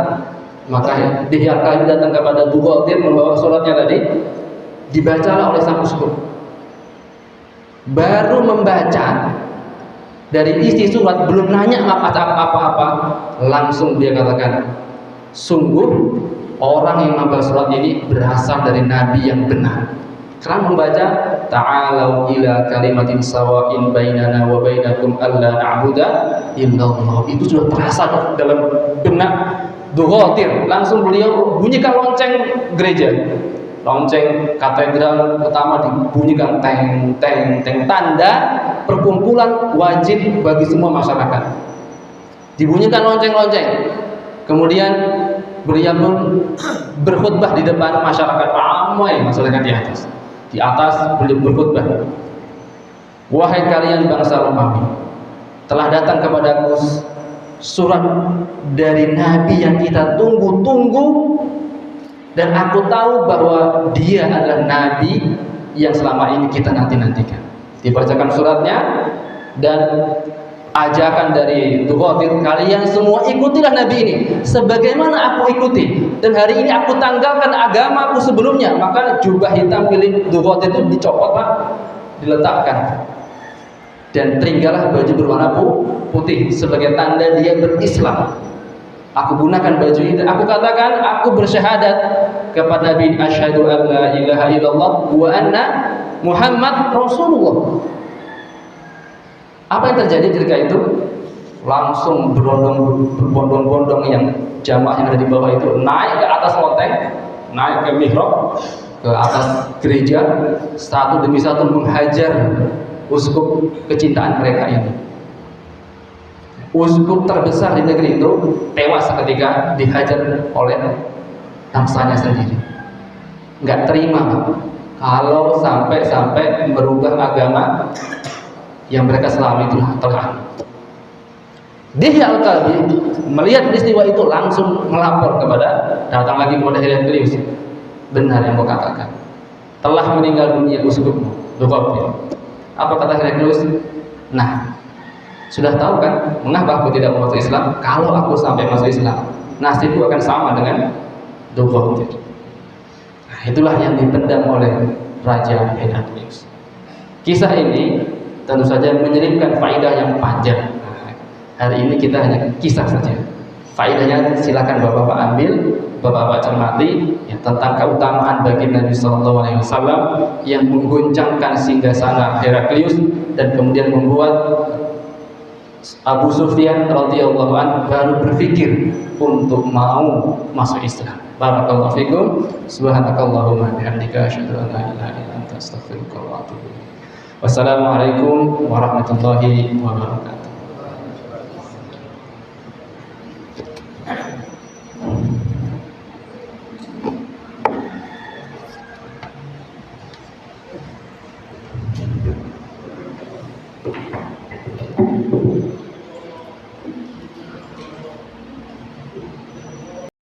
Maka Dihya Al-Kalbi datang kepada Duwatir membawa suratnya tadi, dibacalah oleh sang uskup. Baru membaca, dari isi surat belum nanya apa-apa, langsung dia katakan, sungguh orang yang membawa surat ini berasal dari Nabi yang benar. Sekarang membaca ta'alau ila kalimatin sawa'in bainana wa bainakum alla na'budu illallah, itu sudah terasa dalam benak Duwatir. Langsung beliau bunyikan lonceng gereja, lonceng katedral utama dibunyikan teng teng teng, tanda perkumpulan wajib bagi semua masyarakat. Dibunyikan lonceng-lonceng. Kemudian beliau pun berkhutbah di depan masyarakat, ramai masyarakat di atas. Di atas beliau berkhutbah, wahai kalian bangsa Romawi, telah datang kepadaku surat dari Nabi yang kita tunggu-tunggu, dan aku tahu bahwa dia adalah Nabi yang selama ini kita nanti-nantikan. Dibacakan suratnya dan ajakan dari Duwatir, kalian semua ikutilah Nabi ini sebagaimana aku ikuti, dan hari ini aku tanggalkan agamaku sebelumnya. Maka jubah hitam milik Duwatir itu dicopot, Pak, diletakkan, dan tinggallah baju berwarna putih sebagai tanda dia berislam. Aku gunakan baju itu, aku katakan, aku bersyahadat kepada Nabi, asyhadu an la ilaha illallah wa anna Muhammad Rasulullah. Apa yang terjadi ketika itu? Langsung berbondong-bondong yang jamaah yang ada di bawah itu naik ke atas loteng, naik ke mihrab, ke atas gereja, satu demi satu menghajar uskup kecintaan mereka ini. Uskup terbesar di negeri itu tewas ketika dihajar oleh bangsanya sendiri. Nggak terima kalau sampai merubah agama yang mereka selama itu telah. Dihya Al-Kalbi melihat peristiwa itu langsung melapor datang lagi kepada Heraklius. Benar yang kau katakan, telah meninggal dunia uskupmu Duwatir. Apa kata Heraklius? Nah, Sudah tahu kan mengapa aku tidak masuk Islam? Kalau aku sampai masuk Islam, nasibku akan sama dengan Dzulkhuwaisir. Nah, itulah yang dipendam oleh Raja Heraklius. Kisah ini tentu saja menyelipkan faedah yang panjang. Nah, hari ini kita hanya kisah saja. Faedahnya silakan bapak-bapak ambil, bapak-bapak cermati ya, tentang keutamaan baginda Nabi Sallallahu Alaihi Wasallam yang mengguncangkan singgasana Heraklius dan kemudian membuat Abu Sufyan radhiyallahu anhu baru berpikir untuk mau masuk Islam. Barakallahu fikum. Subhanakallahumma bihamdika asyhadu an la ilaha illa anta astaghfiruka wa atubu ilaik. Wassalamualaikum warahmatullahi wabarakatuh.